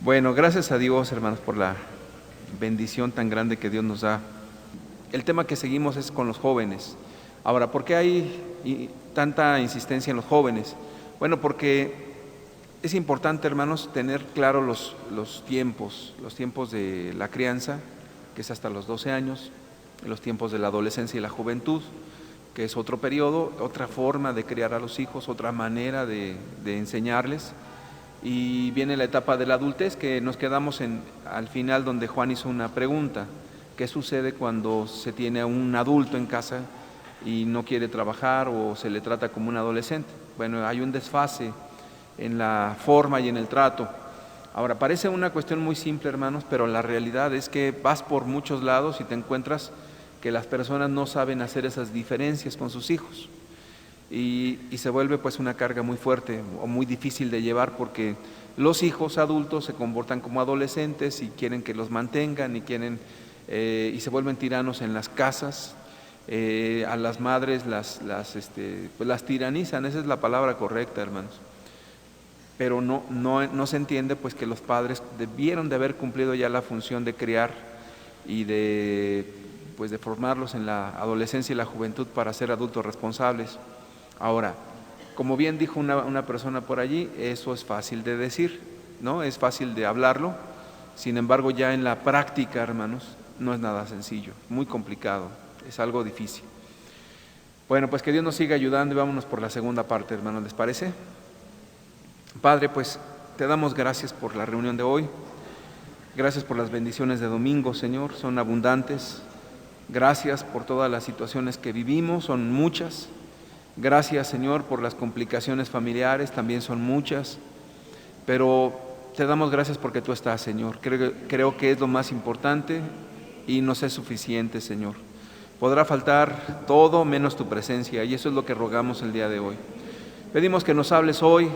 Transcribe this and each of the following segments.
Bueno, gracias a Dios, hermanos, por la bendición tan grande que Dios nos da. El tema que seguimos es con los jóvenes. Ahora, ¿por qué hay tanta insistencia en los jóvenes? Bueno, porque es importante, hermanos, tener claro los tiempos de la crianza, que es hasta los 12 años, los tiempos de la adolescencia y la juventud, que es otro periodo, otra forma de criar a los hijos, otra manera de enseñarles. Y viene la etapa de la adultez, que nos quedamos al final donde Juan hizo una pregunta: ¿qué sucede cuando se tiene a un adulto en casa y no quiere trabajar o se le trata como un adolescente? Bueno, hay un desfase en la forma y en el trato. Ahora, parece una cuestión muy simple, hermanos, pero la realidad es que vas por muchos lados y te encuentras que las personas no saben hacer esas diferencias con sus hijos. Y se vuelve pues una carga muy fuerte o muy difícil de llevar, porque los hijos adultos se comportan como adolescentes y quieren que los mantengan y y se vuelven tiranos en las casas. A las madres pues las tiranizan, esa es la palabra correcta, hermanos. Pero no se entiende pues que los padres debieron de haber cumplido ya la función de criar y de formarlos en la adolescencia y la juventud para ser adultos responsables. Ahora, como bien dijo una persona por allí, eso es fácil de decir, ¿no? Es fácil de hablarlo. Sin embargo, ya en la práctica, hermanos, no es nada sencillo, muy complicado, es algo difícil. Bueno, pues que Dios nos siga ayudando y vámonos por la segunda parte, hermanos, ¿les parece? Padre, pues te damos gracias por la reunión de hoy. Gracias por las bendiciones de domingo, Señor, son abundantes. Gracias por todas las situaciones que vivimos, son muchas. Gracias, Señor, por las complicaciones familiares, también son muchas, pero te damos gracias porque tú estás, Señor. Creo que es lo más importante y nos es suficiente, Señor. Podrá faltar todo menos tu presencia, y eso es lo que rogamos el día de hoy. Pedimos que nos hables hoy,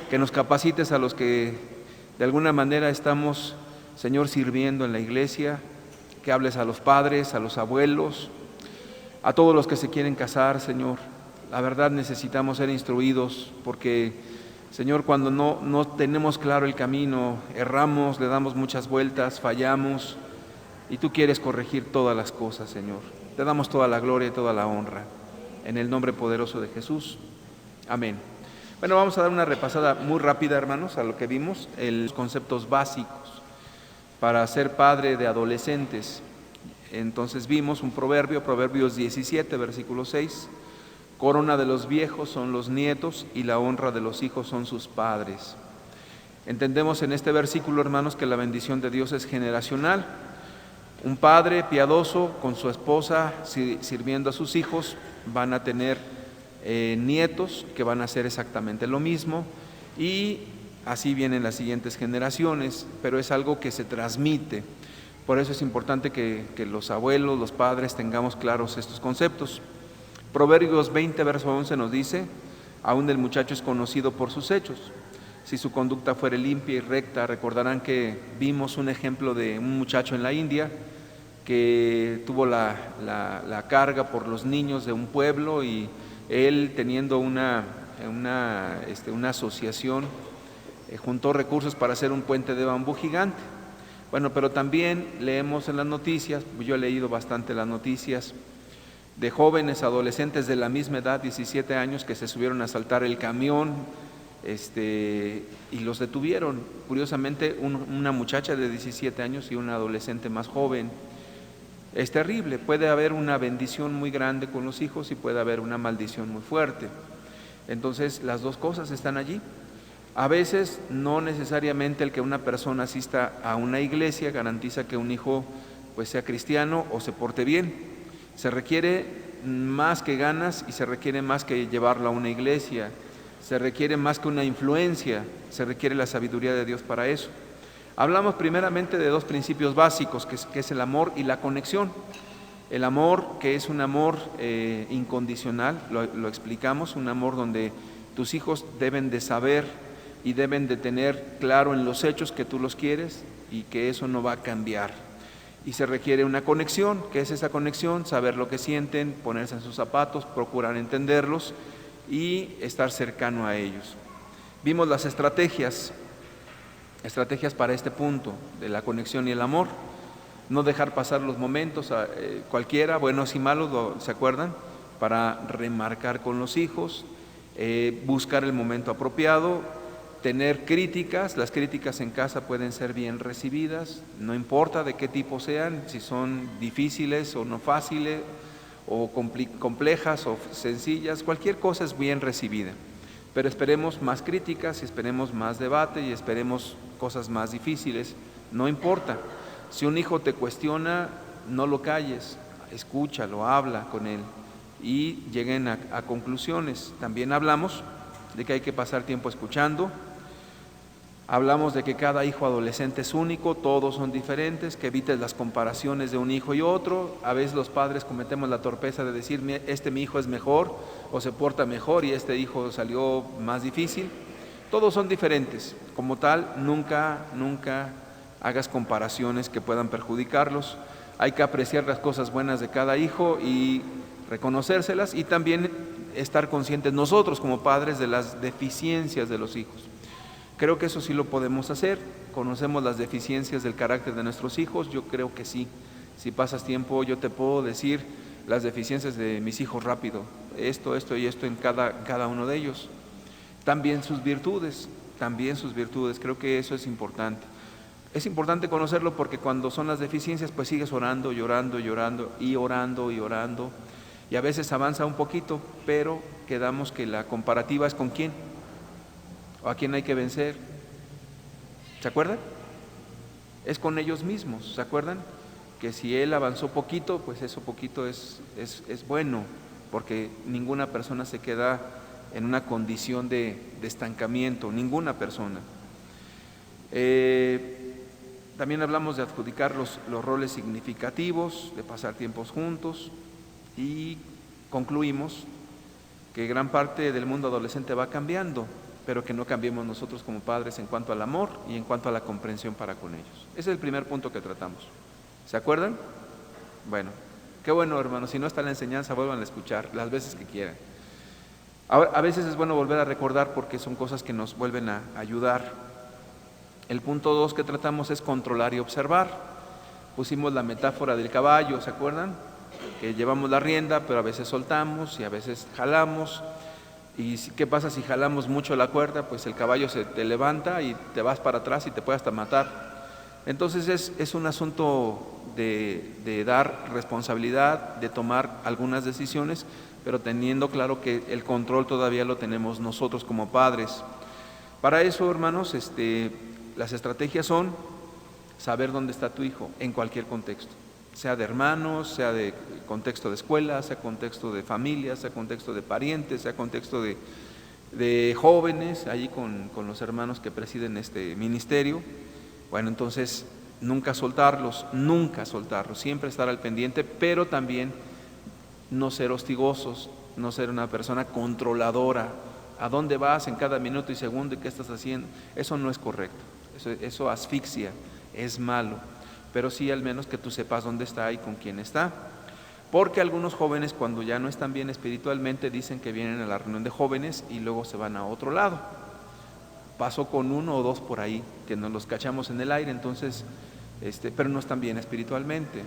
que nos capacites a los que de alguna manera estamos, Señor, sirviendo en la iglesia, que hables a los padres, a los abuelos, a todos los que se quieren casar, Señor. La verdad necesitamos ser instruidos porque, Señor, cuando no tenemos claro el camino, erramos, le damos muchas vueltas, fallamos, y tú quieres corregir todas las cosas, Señor. Te damos toda la gloria y toda la honra, en el nombre poderoso de Jesús. Amén. Bueno, vamos a dar una repasada muy rápida, hermanos, a lo que vimos, los conceptos básicos para ser padre de adolescentes. Entonces vimos un proverbio, Proverbios 17, versículo 6. Corona de los viejos son los nietos y la honra de los hijos son sus padres. Entendemos en este versículo, hermanos, que la bendición de Dios es generacional. Un padre piadoso con su esposa sirviendo a sus hijos van a tener nietos que van a hacer exactamente lo mismo, y así vienen las siguientes generaciones, pero es algo que se transmite. Por eso es importante que los abuelos, los padres tengamos claros estos conceptos. Proverbios 20, verso 11 nos dice: aún el muchacho es conocido por sus hechos. Si su conducta fuere limpia y recta. Recordarán que vimos un ejemplo de un muchacho en la India que tuvo la carga por los niños de un pueblo, y él, teniendo una asociación, juntó recursos para hacer un puente de bambú gigante. Bueno, pero también leemos en las noticias, yo he leído bastante las noticias, de jóvenes adolescentes de la misma edad, 17 años, que se subieron a asaltar el camión y los detuvieron. Curiosamente, una muchacha de 17 años y un adolescente más joven. Es terrible, puede haber una bendición muy grande con los hijos y puede haber una maldición muy fuerte. Entonces, las dos cosas están allí. A veces, no necesariamente el que una persona asista a una iglesia garantiza que un hijo pues sea cristiano o se porte bien. Se requiere más que ganas y se requiere más que llevarlo a una iglesia, se requiere más que una influencia, se requiere la sabiduría de Dios para eso. Hablamos primeramente de dos principios básicos, que es el amor y la conexión. El amor, que es un amor incondicional, lo explicamos, un amor donde tus hijos deben de saber y deben de tener claro en los hechos que tú los quieres y que eso no va a cambiar. Y se requiere una conexión. ¿Qué es esa conexión? Saber lo que sienten, ponerse en sus zapatos, procurar entenderlos y estar cercano a ellos. Vimos las estrategias estrategias para este punto de la conexión y el amor. No dejar pasar los momentos, cualquiera, buenos y malos, ¿se acuerdan? Para remarcar con los hijos, buscar el momento apropiado, tener críticas. Las críticas en casa pueden ser bien recibidas, no importa de qué tipo sean, si son difíciles o no fáciles, o complejas o sencillas, cualquier cosa es bien recibida. Pero esperemos más críticas, y esperemos más debate, y esperemos cosas más difíciles, no importa. Si un hijo te cuestiona, no lo calles, escúchalo, habla con él y lleguen a conclusiones. También hablamos de que hay que pasar tiempo escuchando. Hablamos de que cada hijo adolescente es único, todos son diferentes, que evites las comparaciones de un hijo y otro. A veces los padres cometemos la torpeza de decir, mi hijo es mejor o se porta mejor y este hijo salió más difícil. Todos son diferentes. Como tal, nunca hagas comparaciones que puedan perjudicarlos. Hay que apreciar las cosas buenas de cada hijo y reconocérselas, y también estar conscientes nosotros como padres de las deficiencias de los hijos. Creo que eso sí lo podemos hacer. Conocemos las deficiencias del carácter de nuestros hijos. Yo creo que sí. Si pasas tiempo, yo te puedo decir las deficiencias de mis hijos rápido. Esto y esto en cada uno de ellos. También sus virtudes. Creo que eso es importante. Es importante conocerlo porque cuando son las deficiencias, pues sigues orando, llorando y orando. Y a veces avanza un poquito, pero quedamos que la comparativa es con quién. ¿O a quién hay que vencer? ¿Se acuerdan? Es con ellos mismos, ¿se acuerdan? Que si él avanzó poquito, pues eso poquito es bueno, porque ninguna persona se queda en una condición de estancamiento, ninguna persona. También hablamos de adjudicar los roles significativos, de pasar tiempos juntos, y concluimos que gran parte del mundo adolescente va cambiando, pero que no cambiemos nosotros como padres en cuanto al amor y en cuanto a la comprensión para con ellos. Ese es el primer punto que tratamos. ¿Se acuerdan? Bueno, qué bueno, hermanos. Si no está la enseñanza, vuelvan a escuchar las veces que quieran. Ahora, a veces es bueno volver a recordar porque son cosas que nos vuelven a ayudar. El punto 2 que tratamos es controlar y observar. Pusimos la metáfora del caballo, ¿se acuerdan? Que llevamos la rienda, pero a veces soltamos y a veces jalamos. ¿Y qué pasa si jalamos mucho la cuerda? Pues el caballo se te levanta y te vas para atrás y te puede hasta matar. Entonces es un asunto de dar responsabilidad, de tomar algunas decisiones, pero teniendo claro que el control todavía lo tenemos nosotros como padres. Para eso, hermanos, las estrategias son saber dónde está tu hijo en cualquier contexto, sea de hermanos, sea de contexto de escuela, sea contexto de familia, sea contexto de parientes, sea contexto de jóvenes, allí con los hermanos que presiden este ministerio. Bueno, entonces nunca soltarlos, siempre estar al pendiente, pero también no ser hostigosos, no ser una persona controladora. ¿A dónde vas en cada minuto y segundo y qué estás haciendo? Eso no es correcto, eso asfixia, es malo. Pero sí al menos que tú sepas dónde está y con quién está. Porque algunos jóvenes cuando ya no están bien espiritualmente dicen que vienen a la reunión de jóvenes y luego se van a otro lado. Pasó con 1 o 2 por ahí, que nos los cachamos en el aire, entonces, pero no están bien espiritualmente.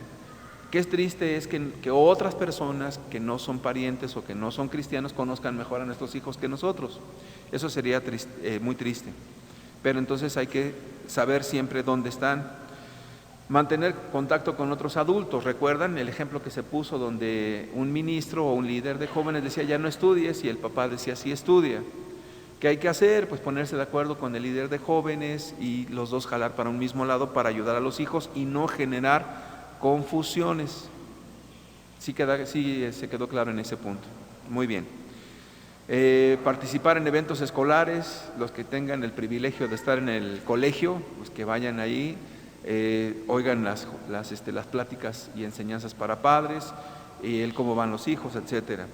Qué es triste es que otras personas que no son parientes o que no son cristianos conozcan mejor a nuestros hijos que nosotros. Eso sería muy triste. Pero entonces hay que saber siempre dónde están. Mantener contacto con otros adultos. ¿Recuerdan el ejemplo que se puso donde un ministro o un líder de jóvenes decía ya no estudies y el papá decía sí estudia? ¿Qué hay que hacer? Pues ponerse de acuerdo con el líder de jóvenes y los dos jalar para un mismo lado para ayudar a los hijos y no generar confusiones. Sí se quedó claro en ese punto. Muy bien. Participar en eventos escolares, los que tengan el privilegio de estar en el colegio, pues que vayan ahí. Oigan las pláticas y enseñanzas para padres, cómo van los hijos, etcétera.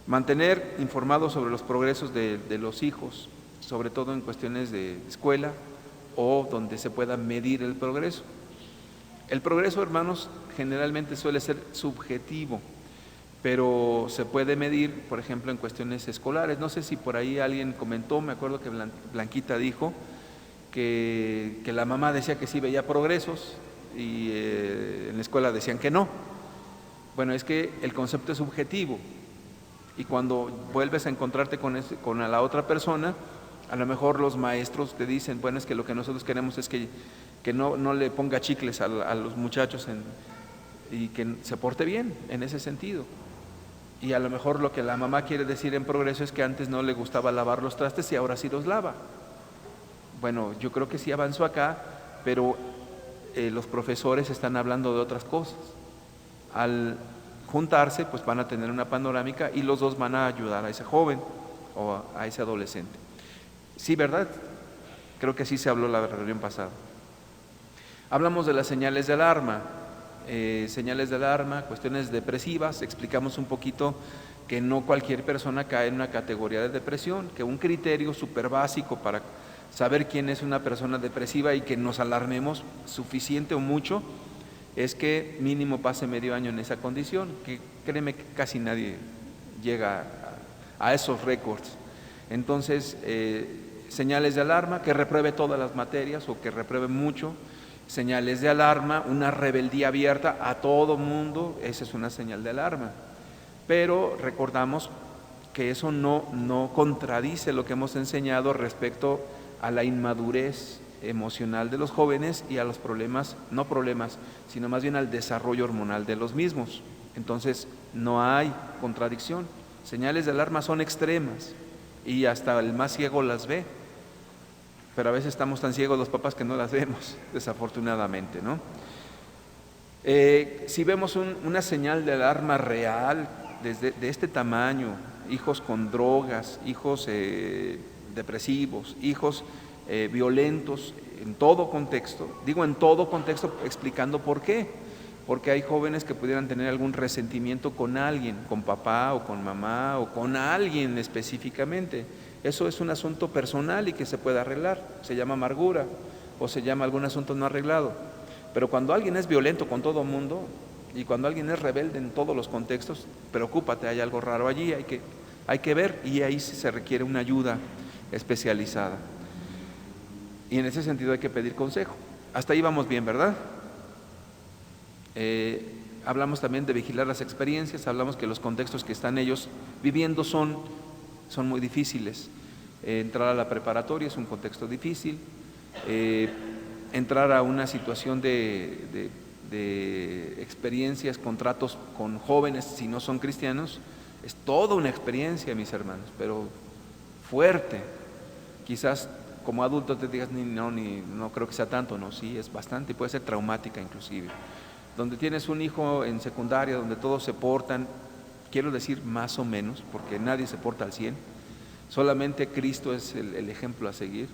Mantener informados sobre los progresos de los hijos, sobre todo en cuestiones de escuela o donde se pueda medir el progreso. El progreso, hermanos, generalmente suele ser subjetivo, pero se puede medir, por ejemplo, en cuestiones escolares. No sé si por ahí alguien comentó, me acuerdo que Blanquita dijo que la mamá decía que sí veía progresos y en la escuela decían que no. Bueno, es que el concepto es subjetivo y cuando vuelves a encontrarte con a la otra persona, a lo mejor los maestros te dicen, bueno, es que lo que nosotros queremos es que no le ponga chicles a los muchachos y que se porte bien en ese sentido. Y a lo mejor lo que la mamá quiere decir en progreso es que antes no le gustaba lavar los trastes y ahora sí los lava. Bueno, yo creo que sí avanzó acá, pero los profesores están hablando de otras cosas. Al juntarse, pues van a tener una panorámica y los dos van a ayudar a ese joven o a ese adolescente. Sí, ¿verdad? Creo que sí se habló la reunión pasada. Hablamos de las señales de alarma. Señales de alarma, cuestiones depresivas, explicamos un poquito que no cualquier persona cae en una categoría de depresión, que un criterio súper básico para saber quién es una persona depresiva y que nos alarmemos suficiente o mucho, es que mínimo pase medio año en esa condición, que créeme que casi nadie llega a esos récords. Entonces, señales de alarma, que repruebe todas las materias o que repruebe mucho. Señales de alarma, una rebeldía abierta a todo mundo, esa es una señal de alarma. Pero recordamos que eso no contradice lo que hemos enseñado respecto a la inmadurez emocional de los jóvenes y a los problemas, no problemas, sino más bien al desarrollo hormonal de los mismos. Entonces, no hay contradicción. Señales de alarma son extremas y hasta el más ciego las ve. Pero a veces estamos tan ciegos los papás que no las vemos, desafortunadamente, ¿no? Si vemos una señal de alarma real de este tamaño, hijos con drogas, hijos depresivos, hijos violentos, en todo contexto, digo en todo contexto explicando por qué, porque hay jóvenes que pudieran tener algún resentimiento con alguien, con papá o con mamá o con alguien específicamente. Eso es un asunto personal y que se puede arreglar, se llama amargura o se llama algún asunto no arreglado. Pero cuando alguien es violento con todo el mundo y cuando alguien es rebelde en todos los contextos, preocúpate, hay algo raro allí, hay que ver y ahí se requiere una ayuda especializada. Y en ese sentido hay que pedir consejo. Hasta ahí vamos bien, ¿verdad? Hablamos también de vigilar las experiencias, hablamos que los contextos que están ellos viviendo son muy difíciles. Entrar a la preparatoria es un contexto difícil, entrar a una situación de experiencias, contratos con jóvenes si no son cristianos, es toda una experiencia, mis hermanos, pero fuerte. Quizás como adulto te digas, no creo que sea tanto, no, sí, es bastante y puede ser traumática inclusive. Donde tienes un hijo en secundaria, donde todos se portan, quiero decir más o menos, porque nadie se porta al 100, solamente Cristo es el ejemplo a seguir,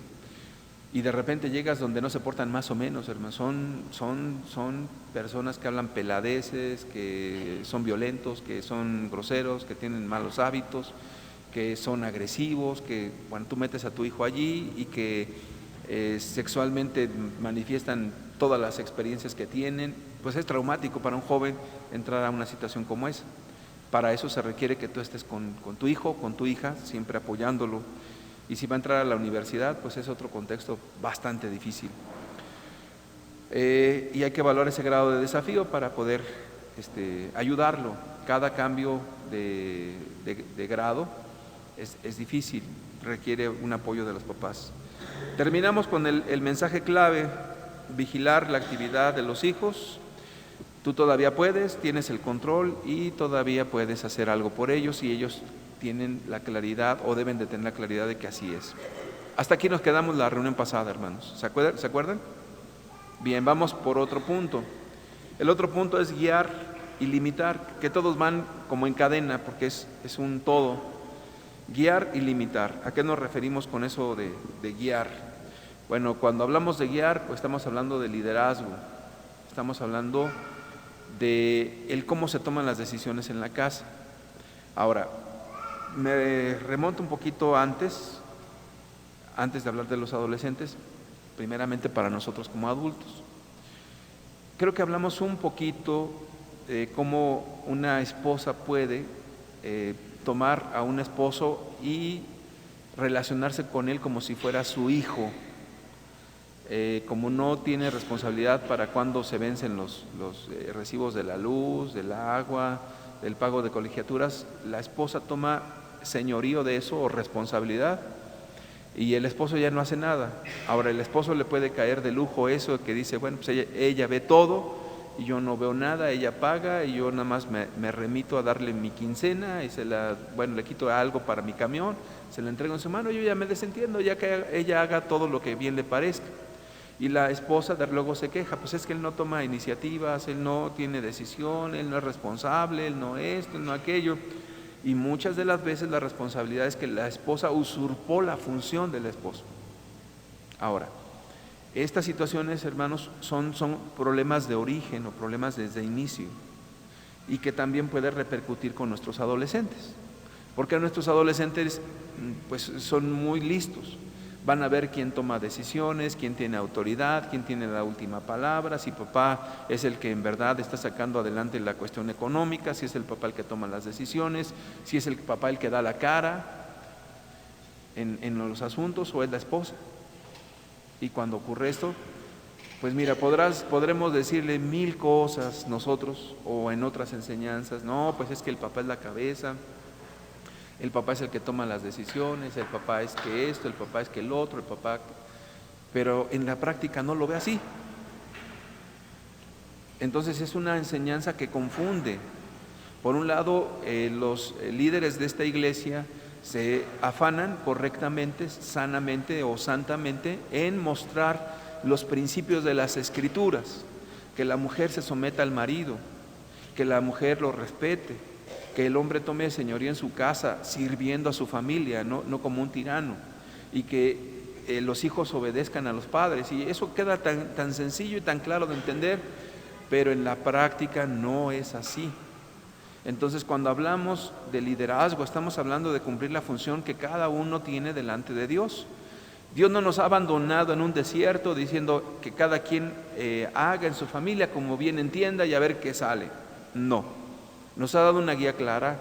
y de repente llegas donde no se portan más o menos, hermano, son personas que hablan peladeces, que son violentos, que son groseros, que tienen malos hábitos, que son agresivos, que tú metes a tu hijo allí y que sexualmente manifiestan todas las experiencias que tienen, pues es traumático para un joven entrar a una situación como esa. Para eso se requiere que tú estés con tu hijo, con tu hija, siempre apoyándolo. Y si va a entrar a la universidad, pues es otro contexto bastante difícil. Y hay que evaluar ese grado de desafío para poder ayudarlo. Cada cambio de grado es difícil, requiere un apoyo de los papás. Terminamos con el mensaje clave: vigilar la actividad de los hijos. Tú todavía puedes, tienes el control y todavía puedes hacer algo por ellos y ellos tienen la claridad o deben de tener la claridad de que así es. Hasta aquí nos quedamos la reunión pasada, hermanos. ¿Se acuerdan? Bien, vamos por otro punto. El otro punto es guiar y limitar, que todos van como en cadena porque es un todo. Guiar y limitar. ¿A qué nos referimos con eso de guiar? Bueno, cuando hablamos de guiar, pues estamos hablando de liderazgo. Estamos hablando de cómo se toman las decisiones en la casa. Ahora, me remonto un poquito antes de hablar de los adolescentes, primeramente para nosotros como adultos. Creo que hablamos un poquito de cómo una esposa puede tomar a un esposo y relacionarse con él como si fuera su hijo. como no tiene responsabilidad para cuando se vencen los recibos de la luz, del agua, del pago de colegiaturas, la esposa toma señorío de eso o responsabilidad y el esposo ya no hace nada. Ahora el esposo le puede caer de lujo eso que dice, bueno, pues ella ve todo y yo no veo nada, ella paga y yo nada más me remito a darle mi quincena y le quito algo para mi camión, se la entrego en su mano, yo ya me desentiendo, ya que ella haga todo lo que bien le parezca. Y la esposa luego se queja, pues es que él no toma iniciativas, él no tiene decisión, él no es responsable, él no esto, él no aquello. Y muchas de las veces la responsabilidad es que la esposa usurpó la función del esposo. Ahora, estas situaciones, hermanos, son problemas de origen o problemas desde inicio y que también puede repercutir con nuestros adolescentes, porque nuestros adolescentes pues son muy listos. Van a ver quién toma decisiones, quién tiene autoridad, quién tiene la última palabra, si papá es el que en verdad está sacando adelante la cuestión económica, si es el papá el que toma las decisiones, si es el papá el que da la cara en los asuntos o es la esposa. Y cuando ocurre esto, pues mira, podremos decirle mil cosas nosotros o en otras enseñanzas, no, pues es que el papá es la cabeza, el papá es el que toma las decisiones, el papá es que esto, el papá es que el otro, el papá... Pero en la práctica no lo ve así. Entonces es una enseñanza que confunde. Por un lado, los líderes de esta iglesia se afanan correctamente, sanamente o santamente en mostrar los principios de las Escrituras, que la mujer se someta al marido, que la mujer lo respete, que el hombre tome señoría en su casa, sirviendo a su familia, no como un tirano, y que los hijos obedezcan a los padres. Y eso queda tan sencillo y tan claro de entender, pero en la práctica no es así. Entonces, cuando hablamos de liderazgo, estamos hablando de cumplir la función que cada uno tiene delante de Dios. Dios no nos ha abandonado en un desierto diciendo que cada quien haga en su familia como bien entienda y a ver qué sale. No. Nos ha dado una guía clara,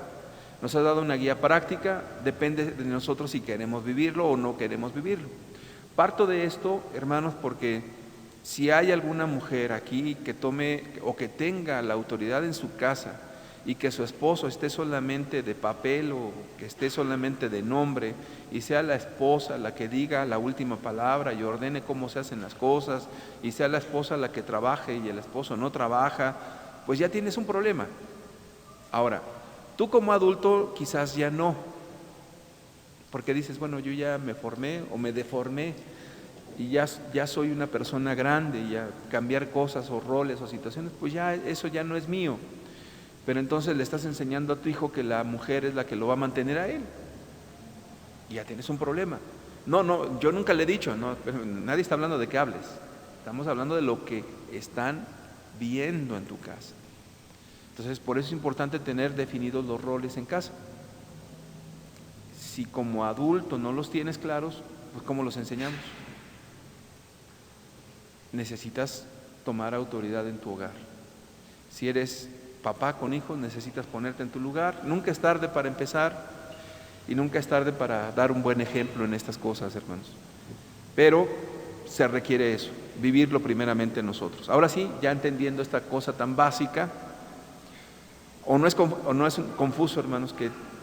nos ha dado una guía práctica, depende de nosotros si queremos vivirlo o no queremos vivirlo. Parto de esto, hermanos, porque si hay alguna mujer aquí que tome o que tenga la autoridad en su casa y que su esposo esté solamente de papel o que esté solamente de nombre y sea la esposa la que diga la última palabra y ordene cómo se hacen las cosas y sea la esposa la que trabaje y el esposo no trabaja, pues ya tienes un problema. Ahora, tú como adulto quizás ya no, porque dices, bueno, yo ya me formé o me deformé y ya soy una persona grande y ya cambiar cosas o roles o situaciones, pues ya eso ya no es mío. Pero entonces le estás enseñando a tu hijo que la mujer es la que lo va a mantener a él. Y ya tienes un problema. No, yo nunca le he dicho, nadie está hablando de que hables. Estamos hablando de lo que están viendo en tu casa. Entonces, por eso es importante tener definidos los roles en casa. Si como adulto no los tienes claros, pues ¿cómo los enseñamos? Necesitas tomar autoridad en tu hogar. Si eres papá con hijos, necesitas ponerte en tu lugar. Nunca es tarde para empezar y nunca es tarde para dar un buen ejemplo en estas cosas, hermanos. Pero se requiere eso, vivirlo primeramente nosotros. Ahora sí, ya entendiendo esta cosa tan básica, o no es confuso, hermanos,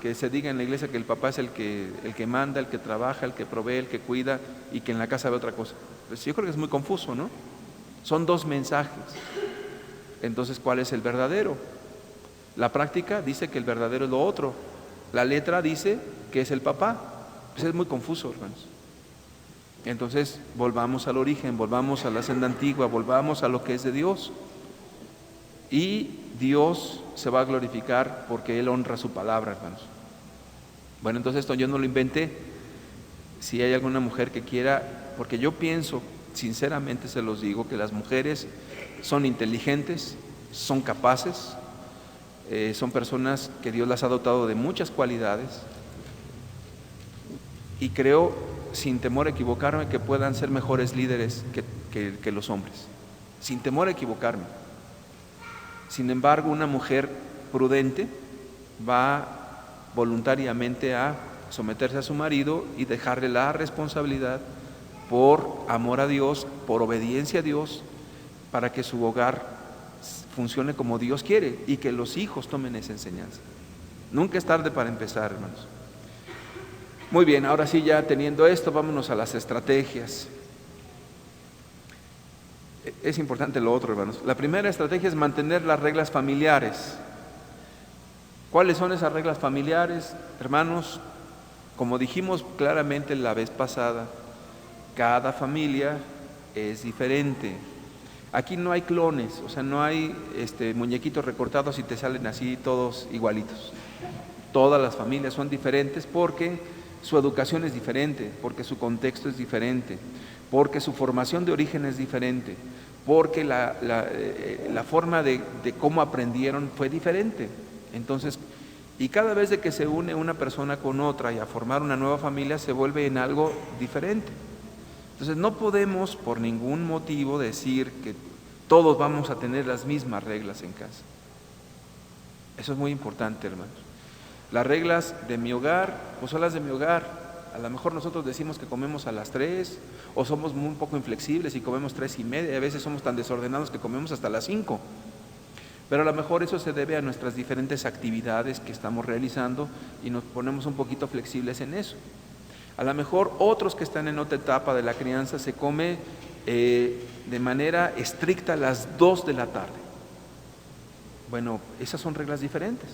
que se diga en la iglesia que el papá es el que manda, el que trabaja, el que provee, el que cuida y que en la casa ve otra cosa. Pues yo creo que es muy confuso, ¿no? Son dos mensajes. Entonces, ¿cuál es el verdadero? La práctica dice que el verdadero es lo otro. La letra dice que es el papá. Pues es muy confuso, hermanos. Entonces, volvamos al origen, volvamos a la senda antigua, volvamos a lo que es de Dios. Y Dios se va a glorificar porque Él honra su palabra, hermanos. Bueno, entonces esto yo no lo inventé. Si hay alguna mujer que quiera, porque yo pienso, sinceramente se los digo, que las mujeres son inteligentes, son capaces, son personas que Dios las ha dotado de muchas cualidades y creo, sin temor a equivocarme, que puedan ser mejores líderes que los hombres, sin temor a equivocarme. Sin embargo, una mujer prudente va voluntariamente a someterse a su marido y dejarle la responsabilidad por amor a Dios, por obediencia a Dios, para que su hogar funcione como Dios quiere y que los hijos tomen esa enseñanza. Nunca es tarde para empezar, hermanos. Muy bien, ahora sí, ya teniendo esto, vámonos a las estrategias. Es importante lo otro, hermanos. La primera estrategia es mantener las reglas familiares. ¿Cuáles son esas reglas familiares, hermanos? Como dijimos claramente la vez pasada, cada familia es diferente. Aquí no hay clones, o sea, no hay muñequitos recortados y te salen así todos igualitos. Todas las familias son diferentes porque su educación es diferente, porque su contexto es diferente, porque su formación de origen es diferente, porque la forma de cómo aprendieron fue diferente. Entonces, y cada vez de que se une una persona con otra y a formar una nueva familia, se vuelve en algo diferente. Entonces, no podemos por ningún motivo decir que todos vamos a tener las mismas reglas en casa. Eso es muy importante, hermanos. Las reglas de mi hogar, pues son las de mi hogar. A lo mejor nosotros decimos que comemos a las 3, o somos un poco inflexibles y comemos 3:30, y a veces somos tan desordenados que comemos hasta las 5. Pero a lo mejor eso se debe a nuestras diferentes actividades que estamos realizando y nos ponemos un poquito flexibles en eso. A lo mejor otros que están en otra etapa de la crianza se come de manera estricta a las 2 de la tarde. Bueno, esas son reglas diferentes.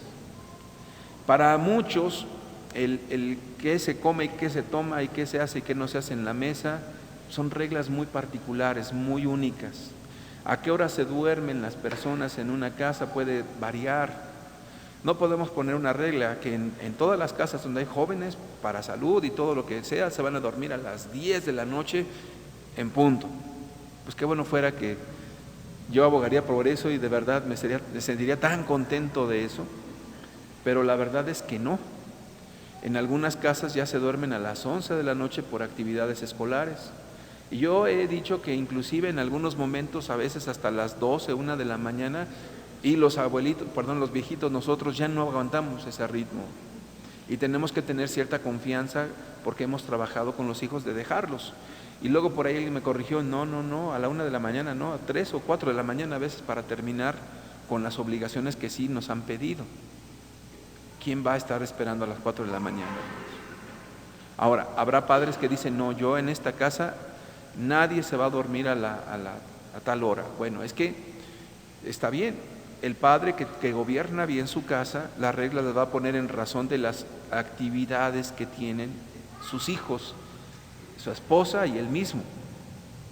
Para muchos, el qué se come y qué se toma y qué se hace y qué no se hace en la mesa son reglas muy particulares, muy únicas. A qué hora se duermen las personas en una casa puede variar. No podemos poner una regla que en todas las casas donde hay jóvenes para salud y todo lo que sea, se van a dormir a las 10 de la noche en punto. Pues qué bueno fuera que yo abogaría por eso y de verdad me sentiría tan contento de eso, pero la verdad es que no. En algunas casas ya se duermen a las 11 de la noche por actividades escolares. Y yo he dicho que inclusive en algunos momentos, a veces hasta las 12, 1 de la mañana, y los viejitos, nosotros ya no aguantamos ese ritmo. Y tenemos que tener cierta confianza porque hemos trabajado con los hijos de dejarlos. Y luego por ahí alguien me corrigió, no, a la 1 de la mañana, no, a 3 o 4 de la mañana a veces para terminar con las obligaciones que sí nos han pedido. ¿Quién va a estar esperando a las 4 de la mañana? Ahora, habrá padres que dicen, no, yo en esta casa nadie se va a dormir a tal hora. Bueno, es que está bien, el padre que gobierna bien su casa, las reglas las va a poner en razón de las actividades que tienen sus hijos, su esposa y él mismo.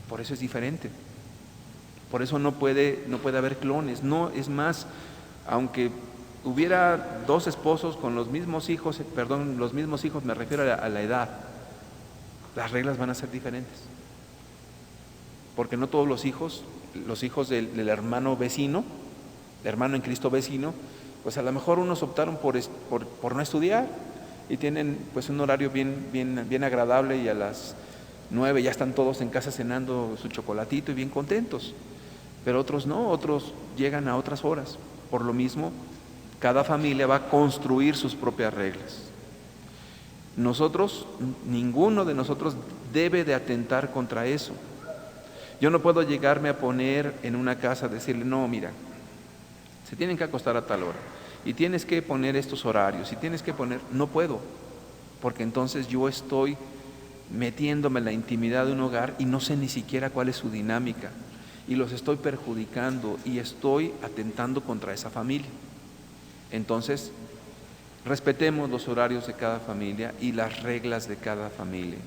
Por eso es diferente. Por eso no puede haber clones. No, es más, aunque hubiera 2 esposos con los mismos hijos, los mismos hijos me refiero a la edad, las reglas van a ser diferentes. Porque no todos los hijos del hermano vecino, hermano en Cristo vecino, pues a lo mejor unos optaron por no estudiar y tienen pues un horario bien agradable y a las 9 ya están todos en casa cenando su chocolatito y bien contentos. Pero otros no, otros llegan a otras horas. Por lo mismo, cada familia va a construir sus propias reglas. Ninguno de nosotros debe de atentar contra eso. Yo no puedo llegarme a poner en una casa, decirle, no, mira, se tienen que acostar a tal hora y tienes que poner estos horarios y tienes que poner, no puedo, porque entonces yo estoy metiéndome en la intimidad de un hogar y no sé ni siquiera cuál es su dinámica y los estoy perjudicando y estoy atentando contra esa familia. Entonces, respetemos los horarios de cada familia y las reglas de cada familia.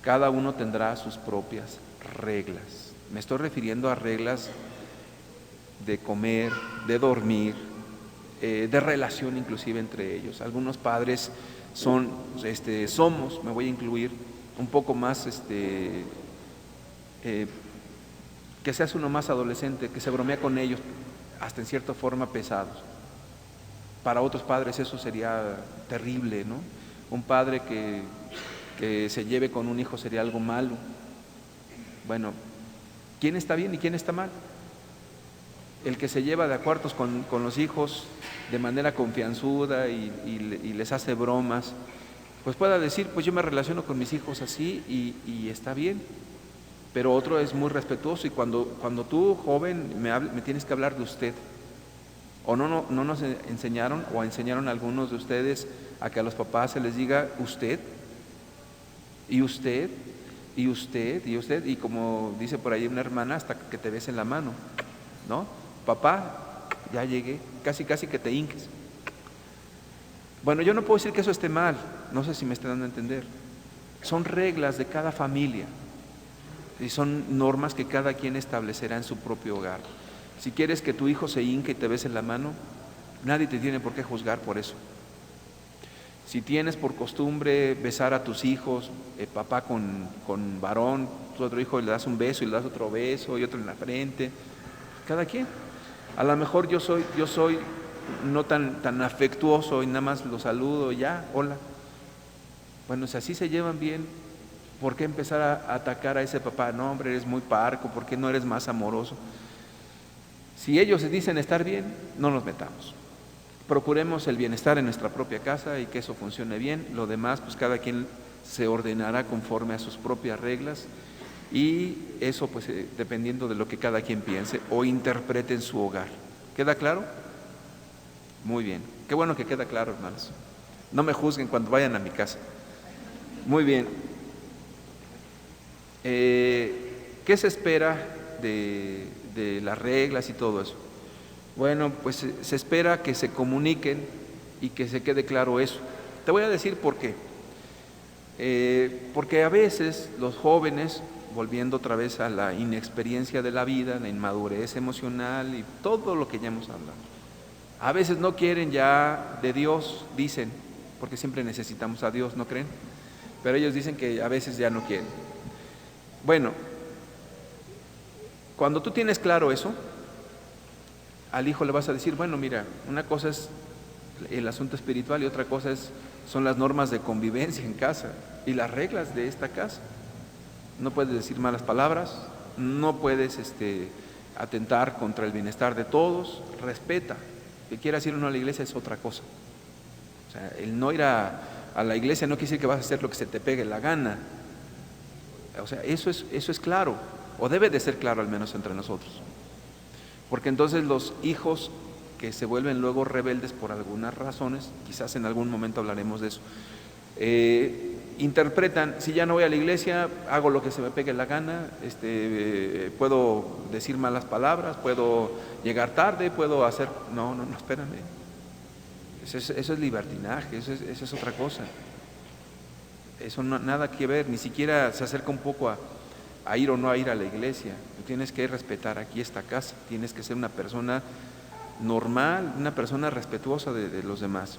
Cada uno tendrá sus propias reglas. Me estoy refiriendo a reglas de comer, de dormir, de relación inclusive entre ellos. Algunos padres me voy a incluir, un poco más, que se hace uno más adolescente, que se bromea con ellos, hasta en cierta forma pesados. Para otros padres eso sería terrible, ¿no? Un padre que se lleve con un hijo sería algo malo. Bueno, ¿quién está bien y quién está mal? El que se lleva de a cuartos con los hijos de manera confianzuda y les hace bromas, pues pueda decir, pues yo me relaciono con mis hijos así y está bien. Pero otro es muy respetuoso y cuando tú, joven, me tienes que hablar de usted. O no nos enseñaron o enseñaron a algunos de ustedes a que a los papás se les diga usted, y usted, y usted, y usted, y como dice por ahí una hermana, hasta que te besen la mano, ¿no? Papá, ya llegué, casi que te hinques. Bueno, yo no puedo decir que eso esté mal, no sé si me están dando a entender. Son reglas de cada familia y son normas que cada quien establecerá en su propio hogar. Si quieres que tu hijo se hinque y te bese la mano, nadie te tiene por qué juzgar por eso. Si tienes por costumbre besar a tus hijos, papá con varón, tu otro hijo le das un beso y le das otro beso y otro en la frente, cada quien. A lo mejor yo soy no tan afectuoso y nada más lo saludo, ya, hola. Bueno, si así se llevan bien, ¿por qué empezar a atacar a ese papá? No, hombre, eres muy parco, ¿por qué no eres más amoroso? Si ellos dicen estar bien, no nos metamos. Procuremos el bienestar en nuestra propia casa y que eso funcione bien. Lo demás, pues cada quien se ordenará conforme a sus propias reglas y eso pues dependiendo de lo que cada quien piense o interprete en su hogar. ¿Queda claro? Muy bien. Qué bueno que queda claro, hermanos. No me juzguen cuando vayan a mi casa. Muy bien. ¿Qué se espera de las reglas y todo eso? Bueno, pues se espera que se comuniquen y que se quede claro eso. Te voy a decir por qué. Porque a veces los jóvenes, volviendo otra vez a la inexperiencia de la vida, la inmadurez emocional y todo lo que ya hemos hablado, a veces no quieren ya de Dios, dicen, porque siempre necesitamos a Dios, ¿no creen? Pero ellos dicen que a veces ya no quieren. Bueno, cuando tú tienes claro eso, al hijo le vas a decir, bueno, mira, una cosa es el asunto espiritual y otra cosa son las normas de convivencia en casa y las reglas de esta casa. No puedes decir malas palabras, no puedes atentar contra el bienestar de todos, respeta. Que quieras ir o no a la iglesia es otra cosa. O sea, el no ir a la iglesia no quiere decir que vas a hacer lo que se te pegue la gana. O sea, eso es claro, o debe de ser claro al menos entre nosotros. Porque entonces los hijos que se vuelven luego rebeldes por algunas razones, quizás en algún momento hablaremos de eso, interpretan, si ya no voy a la iglesia, hago lo que se me pegue la gana, puedo decir malas palabras, puedo llegar tarde, puedo hacer... No, espérame. Eso es libertinaje, eso es otra cosa. Eso no, nada que ver, ni siquiera se acerca un poco a ir o no a ir a la iglesia. Tú tienes que respetar aquí esta casa, tienes que ser una persona normal, una persona respetuosa de los demás.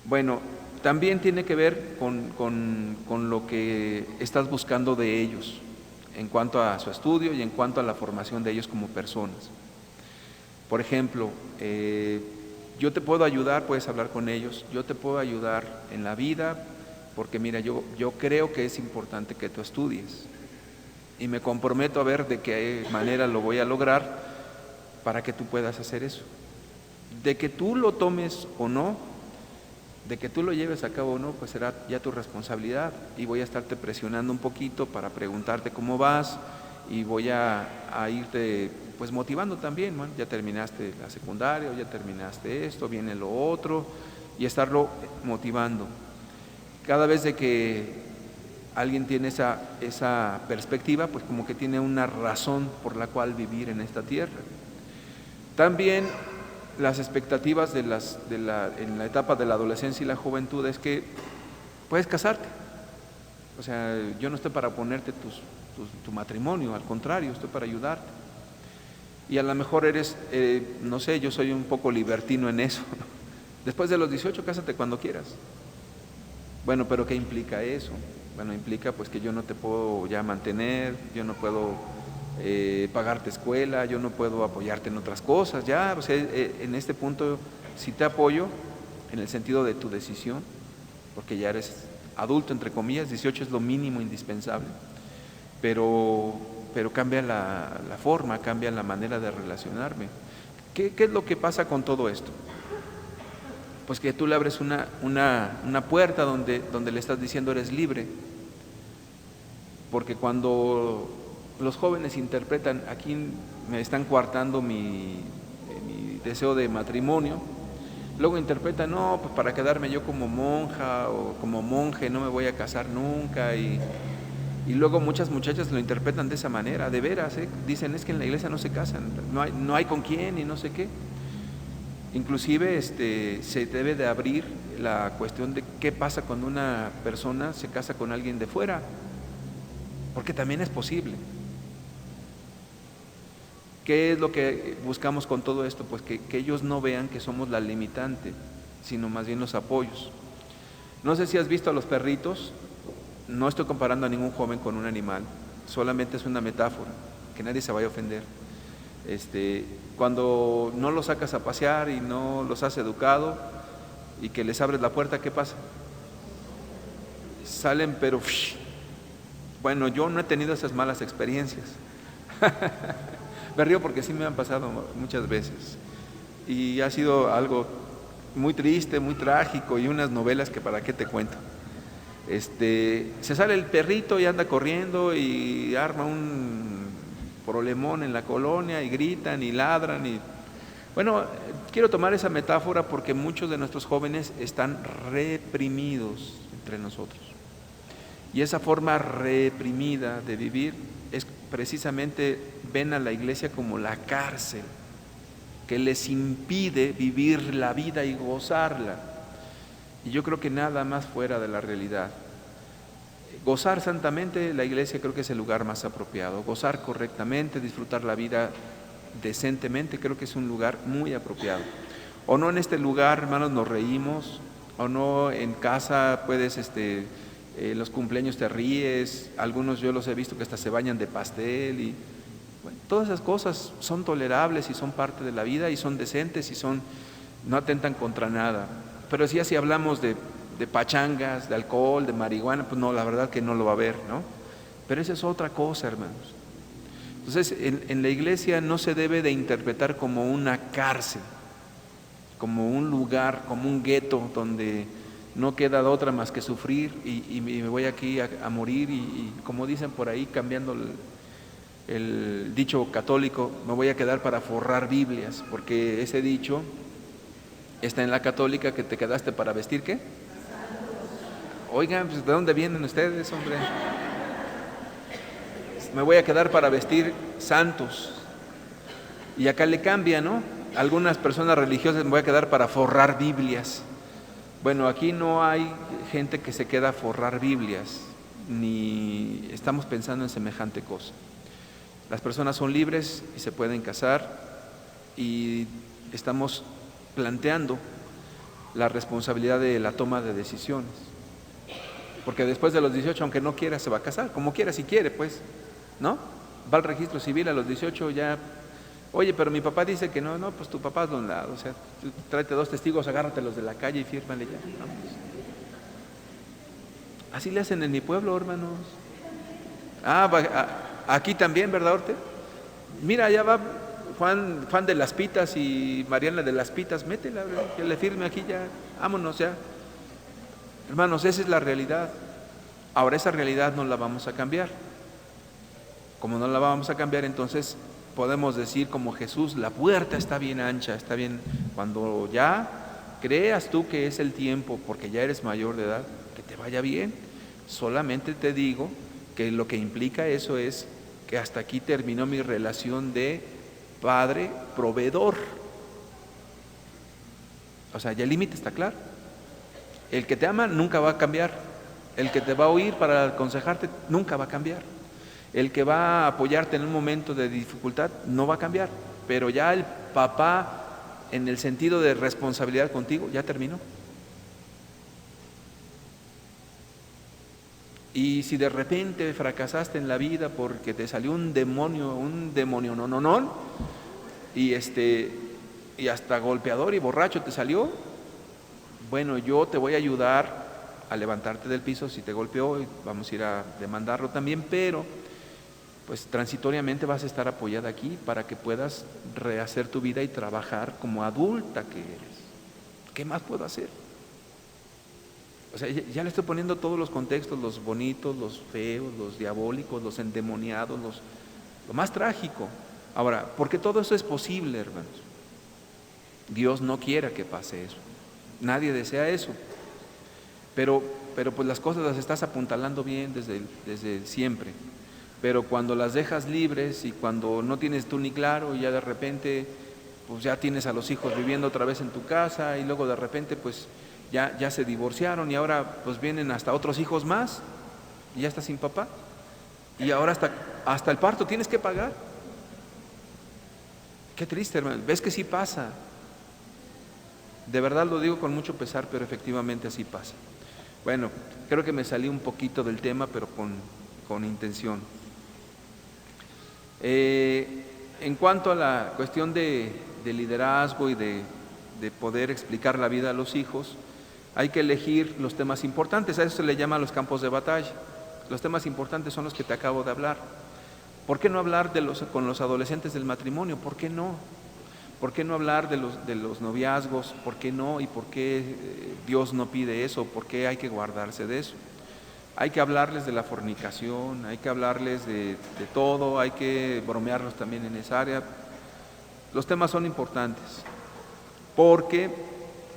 Bueno, también tiene que ver con lo que estás buscando de ellos en cuanto a su estudio y en cuanto a la formación de ellos como personas. Por ejemplo, yo te puedo ayudar, puedes hablar con ellos, yo te puedo ayudar en la vida, porque mira, yo creo que es importante que tú estudies y me comprometo a ver de qué manera lo voy a lograr para que tú puedas hacer eso. De que tú lo tomes o no, de que tú lo lleves a cabo o no, pues será ya tu responsabilidad y voy a estarte presionando un poquito para preguntarte cómo vas y voy a irte pues motivando también, ¿no? Ya terminaste la secundaria, o ya terminaste esto, viene lo otro y estarlo motivando. Cada vez de que alguien tiene esa perspectiva, pues como que tiene una razón por la cual vivir en esta tierra. También las expectativas en la etapa de la adolescencia y la juventud es que puedes casarte. O sea, yo no estoy para ponerte tu matrimonio, al contrario, estoy para ayudarte. Y a lo mejor eres, no sé, yo soy un poco libertino en eso. Después de los 18, cásate cuando quieras. Bueno, pero ¿qué implica eso? Bueno, implica pues que yo no te puedo ya mantener, yo no puedo pagarte escuela, yo no puedo apoyarte en otras cosas, ya, o sea, en este punto sí te apoyo en el sentido de tu decisión, porque ya eres adulto, entre comillas, 18 es lo mínimo indispensable, pero cambia la forma, cambia la manera de relacionarme. ¿Qué es lo que pasa con todo esto? pues que tú le abres una puerta donde le estás diciendo eres libre. Porque cuando los jóvenes interpretan, aquí me están coartando mi deseo de matrimonio, luego interpretan, no, pues para quedarme yo como monja o como monje, no me voy a casar nunca, y luego muchas muchachas lo interpretan de esa manera, de veras, dicen, es que en la iglesia no se casan, no hay con quién y no sé qué. Inclusive se debe de abrir la cuestión de qué pasa cuando una persona se casa con alguien de fuera, porque también es posible. ¿Qué es lo que buscamos con todo esto? Pues que ellos no vean que somos la limitante, sino más bien los apoyos. No sé si has visto a los perritos, no estoy comparando a ningún joven con un animal, solamente es una metáfora, que nadie se vaya a ofender. Cuando no los sacas a pasear y no los has educado y que les abres la puerta, ¿qué pasa? Salen, pero bueno, yo no he tenido esas malas experiencias. Me río porque sí me han pasado muchas veces y ha sido algo muy triste, muy trágico, y unas novelas que para qué te cuento. Se sale el perrito y anda corriendo y arma un problemón en la colonia y gritan y ladran y bueno, quiero tomar esa metáfora porque muchos de nuestros jóvenes están reprimidos entre nosotros, y esa forma reprimida de vivir es precisamente, ven a la iglesia como la cárcel que les impide vivir la vida y gozarla. Y yo creo que nada más fuera de la realidad. Gozar santamente, la iglesia creo que es el lugar más apropiado. Gozar correctamente, disfrutar la vida decentemente, creo que es un lugar muy apropiado. O no en este lugar, hermanos, nos reímos, o no en casa puedes, en los cumpleaños te ríes, algunos yo los he visto que hasta se bañan de pastel, y bueno, todas esas cosas son tolerables y son parte de la vida y son decentes y no atentan contra nada. Pero si así hablamos de pachangas, de alcohol, de marihuana, pues no, la verdad que no lo va a haber, ¿no? Pero esa es otra cosa, hermanos. Entonces, en la iglesia no se debe de interpretar como una cárcel, como un lugar, como un gueto donde no queda de otra más que sufrir y me voy aquí a morir y como dicen por ahí, cambiando el dicho católico, me voy a quedar para forrar Biblias, porque ese dicho está en la católica, que te quedaste para vestir, ¿qué? Oigan, pues ¿de dónde vienen ustedes, hombre? Me voy a quedar para vestir santos. Y acá le cambia, ¿no? Algunas personas religiosas, me voy a quedar para forrar Biblias. Bueno, aquí no hay gente que se queda a forrar Biblias, ni estamos pensando en semejante cosa. Las personas son libres y se pueden casar, y estamos planteando la responsabilidad de la toma de decisiones. Porque después de los 18, aunque no quiera, se va a casar, como quiera, si quiere, pues, ¿no? Va al registro civil a los 18 ya, oye, pero mi papá dice que no, pues tu papá es de un lado, o sea, tú tráete 2 testigos, agárratelos de la calle y fírmale ya. Vamos. Así le hacen en mi pueblo, hermanos. Aquí también, ¿verdad, Orte? Mira, allá va Juan de las Pitas y Mariana de las Pitas, métela, que le firme aquí ya, vámonos ya. Hermanos, esa es la realidad. Ahora esa realidad no la vamos a cambiar. Como no la vamos a cambiar, entonces podemos decir como Jesús, la puerta está bien ancha, está bien. Cuando ya creas tú que es el tiempo, porque ya eres mayor de edad, que te vaya bien. Solamente te digo que lo que implica eso es que hasta aquí terminó mi relación de padre proveedor. O sea, ya el límite está claro. El que te ama nunca va a cambiar. El que te va a oír para aconsejarte nunca va a cambiar. El que va a apoyarte en un momento de dificultad no va a cambiar. Pero ya el papá, en el sentido de responsabilidad contigo, ya terminó. Y si de repente fracasaste en la vida porque te salió un demonio no, y hasta golpeador y borracho te salió, bueno, yo te voy a ayudar a levantarte del piso si te golpeó, y vamos a ir a demandarlo también, pero pues transitoriamente vas a estar apoyada aquí para que puedas rehacer tu vida y trabajar como adulta que eres. ¿qué más puedo hacer? O sea, ya le estoy poniendo todos los contextos, los bonitos, los feos, los diabólicos, los endemoniados, lo más trágico. Ahora, porque todo eso es posible, hermanos. Dios no quiera que pase eso. Nadie desea eso. Pero pues las cosas las estás apuntalando bien desde siempre. Pero cuando las dejas libres y cuando no tienes tú ni claro y ya de repente pues ya tienes a los hijos viviendo otra vez en tu casa y luego de repente pues ya se divorciaron y ahora pues vienen hasta otros hijos más y ya estás sin papá y ahora hasta el parto tienes que pagar. Qué triste, hermano. ¿Ves que sí pasa? De verdad lo digo con mucho pesar, pero efectivamente así pasa. Bueno, creo que me salí un poquito del tema, pero con intención. En cuanto a la cuestión de liderazgo y de poder explicar la vida a los hijos, hay que elegir los temas importantes. A eso se le llama los campos de batalla. Los temas importantes son los que te acabo de hablar. ¿Por qué no hablar con los adolescentes del matrimonio? ¿Por qué no? ¿Por qué no hablar de los noviazgos? ¿Por qué no? ¿Y por qué Dios no pide eso? ¿Por qué hay que guardarse de eso? Hay que hablarles de la fornicación, hay que hablarles de todo, hay que bromearlos también en esa área. Los temas son importantes, porque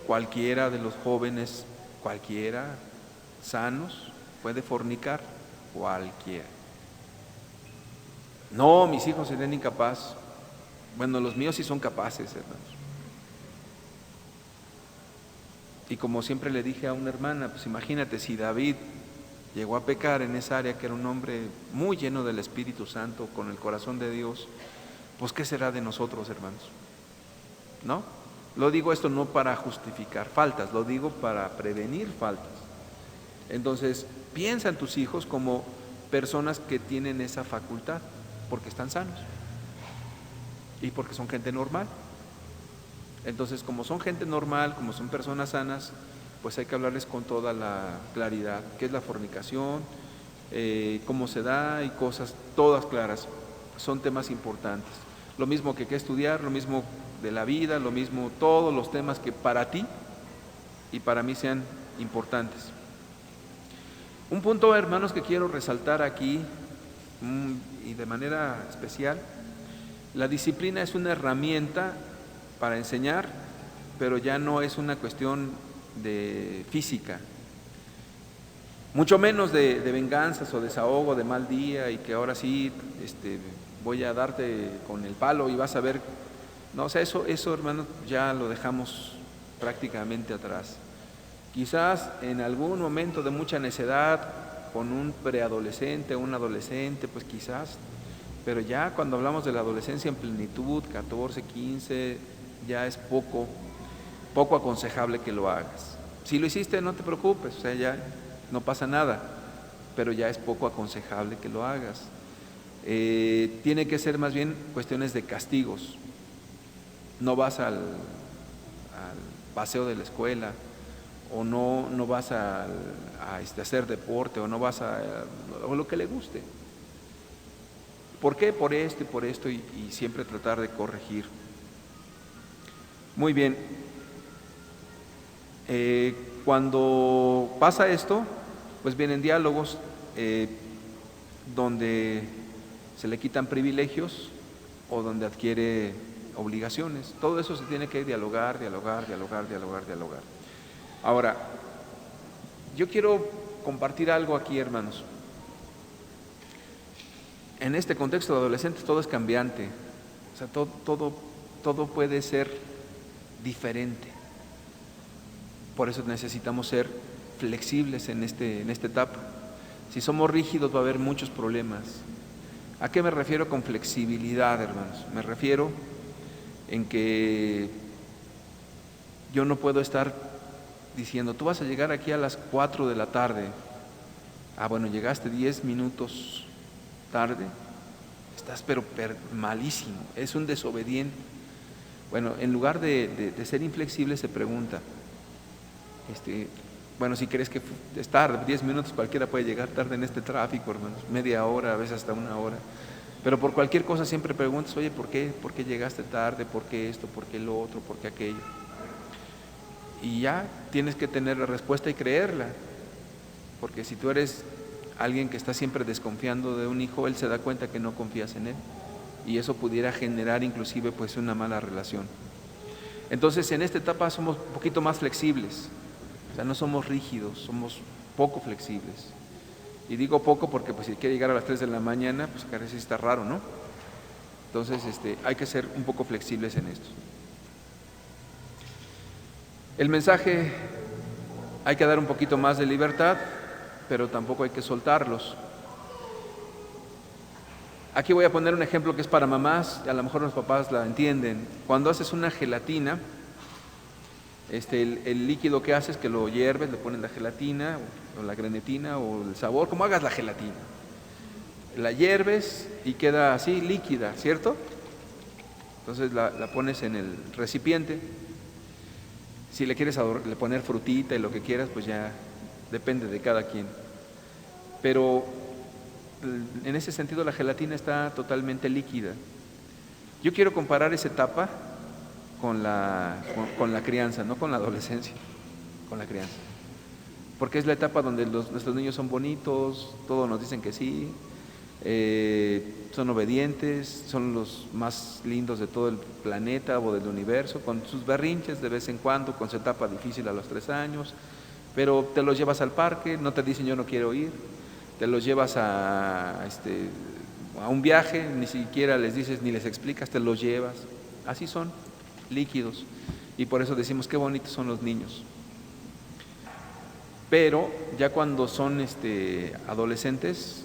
cualquiera de los jóvenes, cualquiera sanos, puede fornicar, cualquiera. No, mis hijos serían incapaces. Bueno, los míos sí son capaces, hermanos. Y como siempre le dije a una hermana, pues imagínate si David llegó a pecar en esa área, que era un hombre muy lleno del Espíritu Santo, con el corazón de Dios, pues ¿qué será de nosotros, hermanos? ¿No? Lo digo esto no para justificar faltas, lo digo para prevenir faltas. Entonces, piensa en tus hijos como personas que tienen esa facultad, porque están sanos y porque son gente normal. Entonces, como son gente normal, como son personas sanas, pues hay que hablarles con toda la claridad, qué es la fornicación, cómo se da y cosas todas claras. Son temas importantes. Lo mismo que estudiar, lo mismo de la vida, lo mismo todos los temas que para ti y para mí sean importantes. Un punto, hermanos, que quiero resaltar aquí y de manera especial: la disciplina es una herramienta para enseñar, pero ya no es una cuestión de física, mucho menos de venganzas o desahogo de mal día y que ahora sí voy a darte con el palo y vas a ver. No, o sea, eso hermano, ya lo dejamos prácticamente atrás. Quizás en algún momento de mucha necedad, con un preadolescente o un adolescente, pues quizás, pero ya cuando hablamos de la adolescencia en plenitud, 14, 15, ya es poco aconsejable que lo hagas. Si lo hiciste, no te preocupes, o sea, ya no pasa nada, pero ya es poco aconsejable que lo hagas. Tiene que ser más bien cuestiones de castigos. No vas al paseo de la escuela, o no vas a hacer deporte, o no vas o lo que le guste. ¿Por qué? Por esto y por esto, y siempre tratar de corregir. Muy bien. Cuando pasa esto, pues vienen diálogos donde se le quitan privilegios o donde adquiere obligaciones. Todo eso se tiene que dialogar. Ahora, yo quiero compartir algo aquí, hermanos. En este contexto de adolescentes todo es cambiante, o sea, todo puede ser diferente. Por eso necesitamos ser flexibles en esta etapa. Si somos rígidos va a haber muchos problemas. ¿A qué me refiero con flexibilidad, hermanos? Me refiero en que yo no puedo estar diciendo, tú vas a llegar aquí a las 4 de la tarde. Ah, bueno, llegaste 10 minutos tarde, estás pero malísimo, es un desobediente. Bueno, en lugar de ser inflexible se pregunta, bueno, si crees que es tarde, 10 minutos, cualquiera puede llegar tarde en este tráfico, hermanos, media hora, a veces hasta una hora, pero por cualquier cosa siempre preguntas, oye, ¿por qué llegaste tarde? ¿Por qué esto? ¿Por qué lo otro? ¿Por qué aquello? y ya tienes que tener la respuesta y creerla, porque si tú eres alguien que está siempre desconfiando de un hijo, él se da cuenta que no confías en él, y eso pudiera generar inclusive pues una mala relación. Entonces en esta etapa somos un poquito más flexibles, o sea, no somos rígidos, somos poco flexibles. Y digo poco porque pues si quiere llegar a las 3 de la mañana, pues casi está raro, ¿no? Entonces hay que ser un poco flexibles en esto. El mensaje, hay que dar un poquito más de libertad, pero tampoco hay que soltarlos. Aquí voy a poner un ejemplo que es para mamás, a lo mejor los papás la entienden. Cuando haces una gelatina, el líquido que haces, que lo hierves, le pones la gelatina o la grenetina o el sabor, como hagas la gelatina. La hierves y queda así líquida, ¿cierto? Entonces la pones en el recipiente. Si le quieres le poner frutita y lo que quieras, pues ya depende de cada quien. Pero en ese sentido la gelatina está totalmente líquida. Yo quiero comparar esa etapa con la crianza, no con la adolescencia, con la crianza. Porque es la etapa donde nuestros niños son bonitos, todos nos dicen que sí, son obedientes, son los más lindos de todo el planeta o del universo, con sus berrinches de vez en cuando, con su etapa difícil a los 3 años, pero te los llevas al parque, no te dicen yo no quiero ir, te los llevas a un viaje, ni siquiera les dices ni les explicas, te los llevas, así son, líquidos, y por eso decimos qué bonitos son los niños. Pero ya cuando son adolescentes,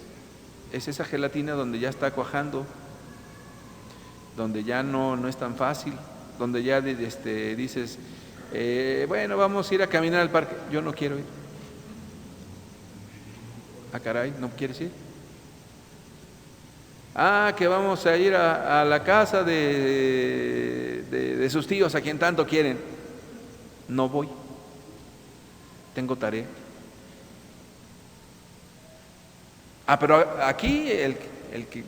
es esa gelatina donde ya está cuajando, donde ya no es tan fácil, donde ya dices, bueno, vamos a ir a caminar al parque, yo no quiero ir. Ah, caray, ¿no quieres ir? Ah, que vamos a ir a la casa de sus tíos, a quien tanto quieren. No voy, tengo tarea. Ah, pero aquí el que...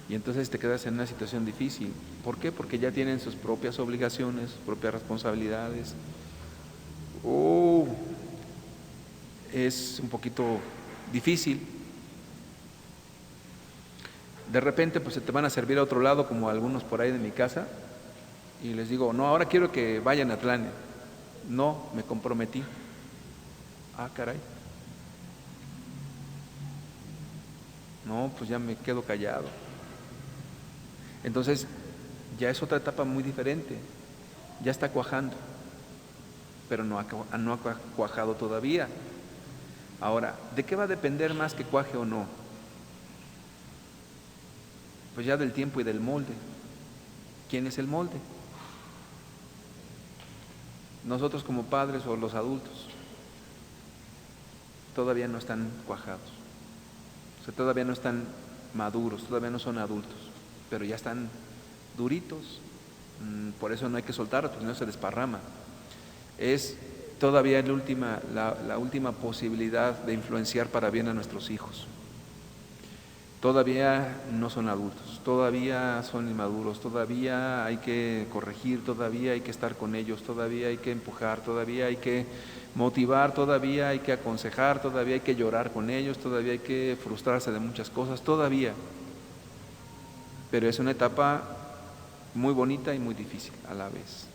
Y entonces te quedas en una situación difícil. ¿Por qué? Porque ya tienen sus propias obligaciones, sus propias responsabilidades. Es un poquito difícil. De repente pues se te van a servir a otro lado, como algunos por ahí de mi casa, y les digo, no, ahora quiero que vayan a Atlante. No, me comprometí. Ah, caray. No, pues ya me quedo callado. Entonces ya es otra etapa muy diferente, ya está cuajando, pero no ha cuajado todavía. Ahora, ¿de qué va a depender más que cuaje o no? Pues ya del tiempo y del molde. ¿Quién es el molde? Nosotros como padres o los adultos. Todavía no están cuajados, o sea, todavía no están maduros, todavía no son adultos, pero ya están duritos. Por eso no hay que soltarlos, porque no se desparrama. Es todavía la última posibilidad de influenciar para bien a nuestros hijos. Todavía no son adultos, todavía son inmaduros, todavía hay que corregir, todavía hay que estar con ellos, todavía hay que empujar, todavía hay que motivar, todavía hay que aconsejar, todavía hay que llorar con ellos, todavía hay que frustrarse de muchas cosas, todavía. Pero es una etapa muy bonita y muy difícil a la vez.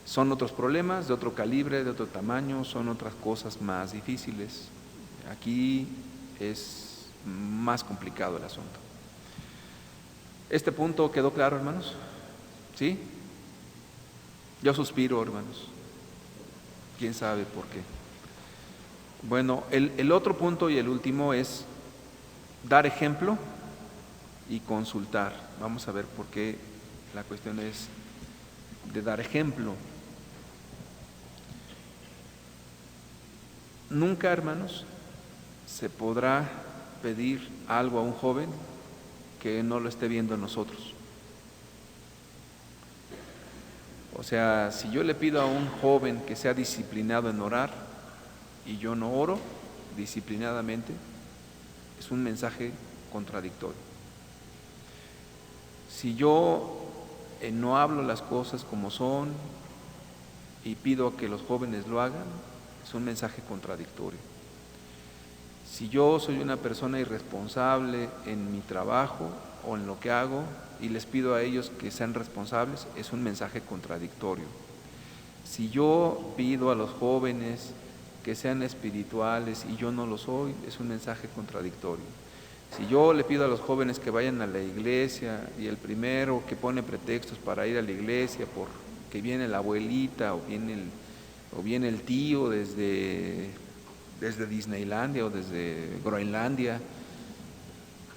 Son otros problemas de otro calibre, de otro tamaño, son otras cosas más difíciles. Aquí es más complicado el asunto. ¿Este punto quedó claro, hermanos? ¿Sí? Yo suspiro, hermanos. ¿Quién sabe por qué? Bueno, el otro punto y el último es dar ejemplo y consultar. Vamos a ver por qué la cuestión es de dar ejemplo. Nunca, hermanos, se podrá pedir algo a un joven que no lo esté viendo en nosotros. O sea, si yo le pido a un joven que sea disciplinado en orar y yo no oro disciplinadamente, es un mensaje contradictorio. Si yo no hablo las cosas como son, y pido que los jóvenes lo hagan, es un mensaje contradictorio. Si yo soy una persona irresponsable en mi trabajo o en lo que hago y les pido a ellos que sean responsables, es un mensaje contradictorio. Si yo pido a los jóvenes que sean espirituales y yo no lo soy, es un mensaje contradictorio. Si yo le pido a los jóvenes que vayan a la iglesia y el primero que pone pretextos para ir a la iglesia porque viene la abuelita o viene el tío desde Disneylandia o desde Groenlandia,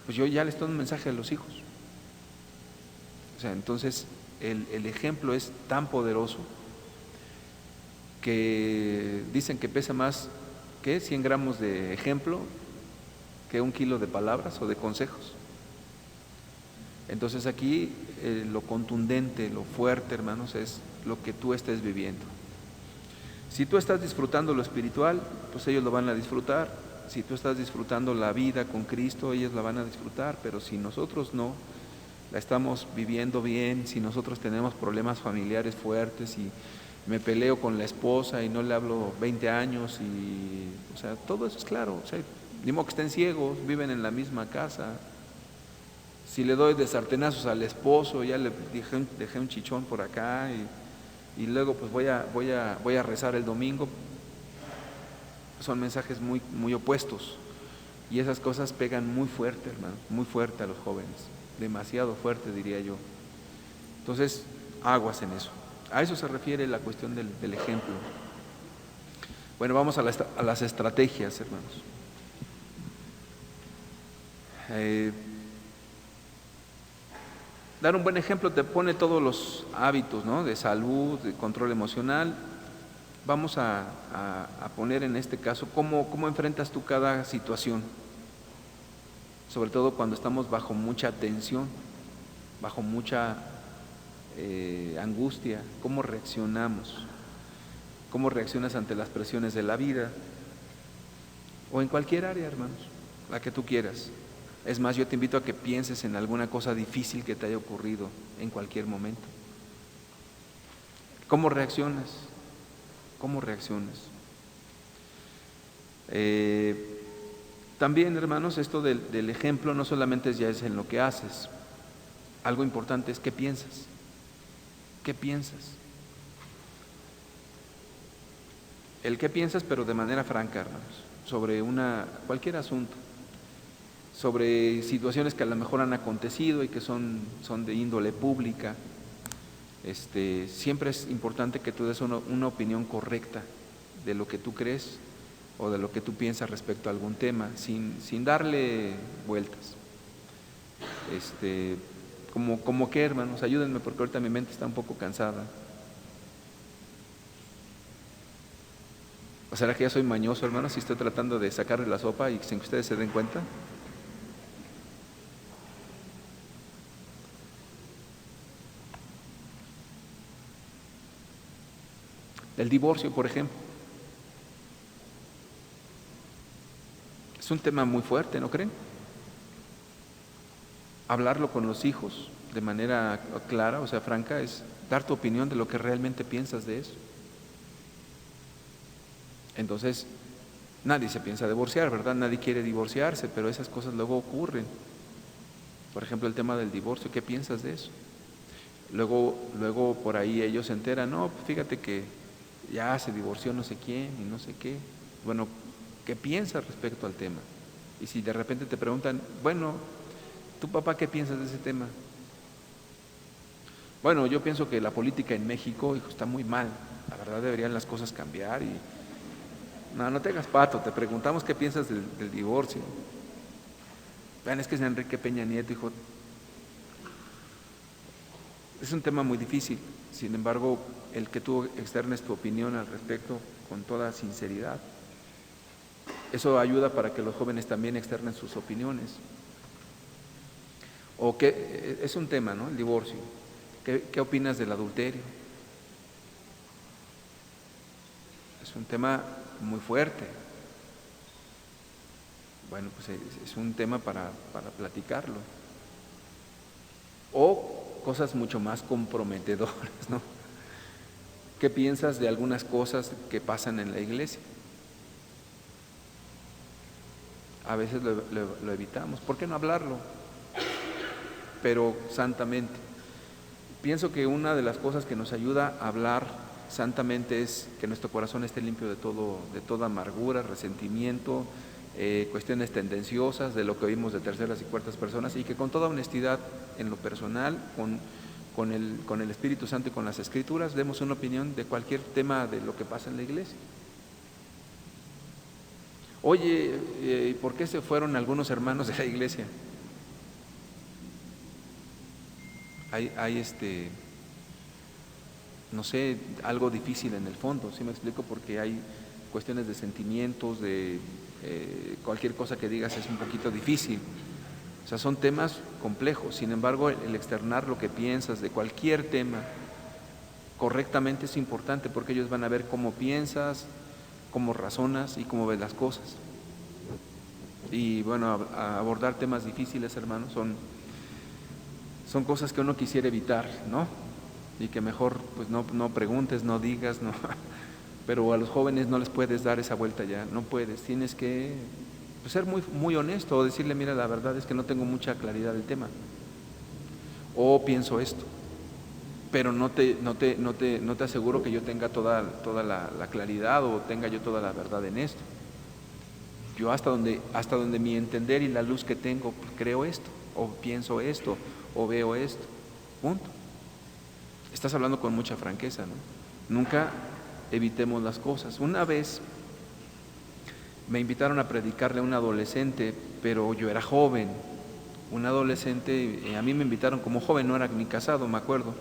pues yo ya les doy un mensaje a los hijos. O sea, entonces el ejemplo es tan poderoso que dicen que pesa más que 100 gramos de ejemplo que 1 kilo de palabras o de consejos. Entonces aquí lo contundente, lo fuerte, hermanos, es lo que tú estés viviendo. Si tú estás disfrutando lo espiritual, pues ellos lo van a disfrutar. Si tú estás disfrutando la vida con Cristo, ellos la van a disfrutar. Pero si nosotros no la estamos viviendo bien, si nosotros tenemos problemas familiares fuertes y me peleo con la esposa y no le hablo 20 años o sea, todo eso es claro. O sea, ni modo que estén ciegos, viven en la misma casa. Si le doy de sartenazos al esposo, ya le dejé un chichón por acá y luego pues voy a rezar el domingo. Son mensajes muy, muy opuestos y esas cosas pegan muy fuerte, hermano, muy fuerte a los jóvenes, demasiado fuerte diría yo. Entonces, aguas en eso. A eso se refiere la cuestión del ejemplo. Bueno, vamos a las estrategias, hermanos. Dar un buen ejemplo te pone todos los hábitos, ¿no? De salud, de control emocional. Vamos a poner en este caso cómo enfrentas tú cada situación, sobre todo cuando estamos bajo mucha tensión, bajo mucha angustia. ¿Cómo reaccionamos? ¿Cómo reaccionas ante las presiones de la vida? O en cualquier área, hermanos, la que tú quieras. Es más, yo te invito a que pienses en alguna cosa difícil que te haya ocurrido en cualquier momento. ¿Cómo reaccionas? ¿Cómo reaccionas? También, hermanos, esto del ejemplo no solamente ya es en lo que haces. Algo importante es qué piensas. ¿Qué piensas? El qué piensas, pero de manera franca, hermanos, sobre cualquier asunto, sobre situaciones que a lo mejor han acontecido y que son de índole pública. Siempre es importante que tú des una opinión correcta de lo que tú crees o de lo que tú piensas respecto a algún tema, sin darle vueltas. Como que, hermanos, ayúdenme porque ahorita mi mente está un poco cansada. ¿O será que ya soy mañoso, hermanos, si estoy tratando de sacarle la sopa y sin que ustedes se den cuenta? El divorcio, por ejemplo. Es un tema muy fuerte, ¿no creen? Hablarlo con los hijos de manera clara, o sea, franca, es dar tu opinión de lo que realmente piensas de eso. Entonces, nadie se piensa divorciar, ¿verdad? Nadie quiere divorciarse, pero esas cosas luego ocurren. Por ejemplo, el tema del divorcio, ¿qué piensas de eso? Luego por ahí ellos se enteran, no, pues fíjate que ya se divorció no sé quién y no sé qué. Bueno, ¿qué piensas respecto al tema? Y si de repente te preguntan, bueno, ¿tu papá qué piensas de ese tema? Bueno, yo pienso que la política en México, hijo, está muy mal. La verdad deberían las cosas cambiar y... No te hagas pato, te preguntamos qué piensas del divorcio. Vean, es que es Enrique Peña Nieto, hijo. Es un tema muy difícil, sin embargo, el que tú externes tu opinión al respecto con toda sinceridad, eso ayuda para que los jóvenes también externen sus opiniones. O que es un tema, ¿no? El divorcio. ¿Qué opinas del adulterio? Es un tema muy fuerte. Bueno, pues es un tema para platicarlo. O cosas mucho más comprometedoras, ¿no? ¿Qué piensas de algunas cosas que pasan en la iglesia? A veces lo evitamos. ¿Por qué no hablarlo? Pero santamente. Pienso que una de las cosas que nos ayuda a hablar santamente es que nuestro corazón esté limpio de toda amargura, resentimiento, cuestiones tendenciosas de lo que oímos de terceras y cuartas personas, y que con toda honestidad en lo personal, con el Espíritu Santo y con las Escrituras, demos una opinión de cualquier tema de lo que pasa en la iglesia. Oye, ¿por qué se fueron algunos hermanos de la iglesia? Hay no sé, algo difícil en el fondo, ¿sí me explico? Porque hay cuestiones de sentimientos, de cualquier cosa que digas es un poquito difícil. O sea, son temas complejos. Sin embargo, el externar lo que piensas de cualquier tema correctamente es importante, porque ellos van a ver cómo piensas, cómo razonas y cómo ves las cosas. Y bueno, abordar temas difíciles, hermanos, son cosas que uno quisiera evitar, ¿no? Y que mejor pues no preguntes, no digas, no. Pero a los jóvenes no les puedes dar esa vuelta ya, no puedes, tienes que pues, ser muy, muy honesto, o decirle, mira, la verdad es que no tengo mucha claridad del tema, o pienso esto, pero no te aseguro que yo tenga toda la claridad o tenga yo toda la verdad en esto. Yo hasta donde mi entender y la luz que tengo, pues, creo esto, o pienso esto, o veo esto, punto. Estás hablando con mucha franqueza, ¿no? Nunca evitemos las cosas. Una vez me invitaron a predicarle a un adolescente, pero yo era joven. Un adolescente, a mí me invitaron como joven, no era ni casado, me acuerdo.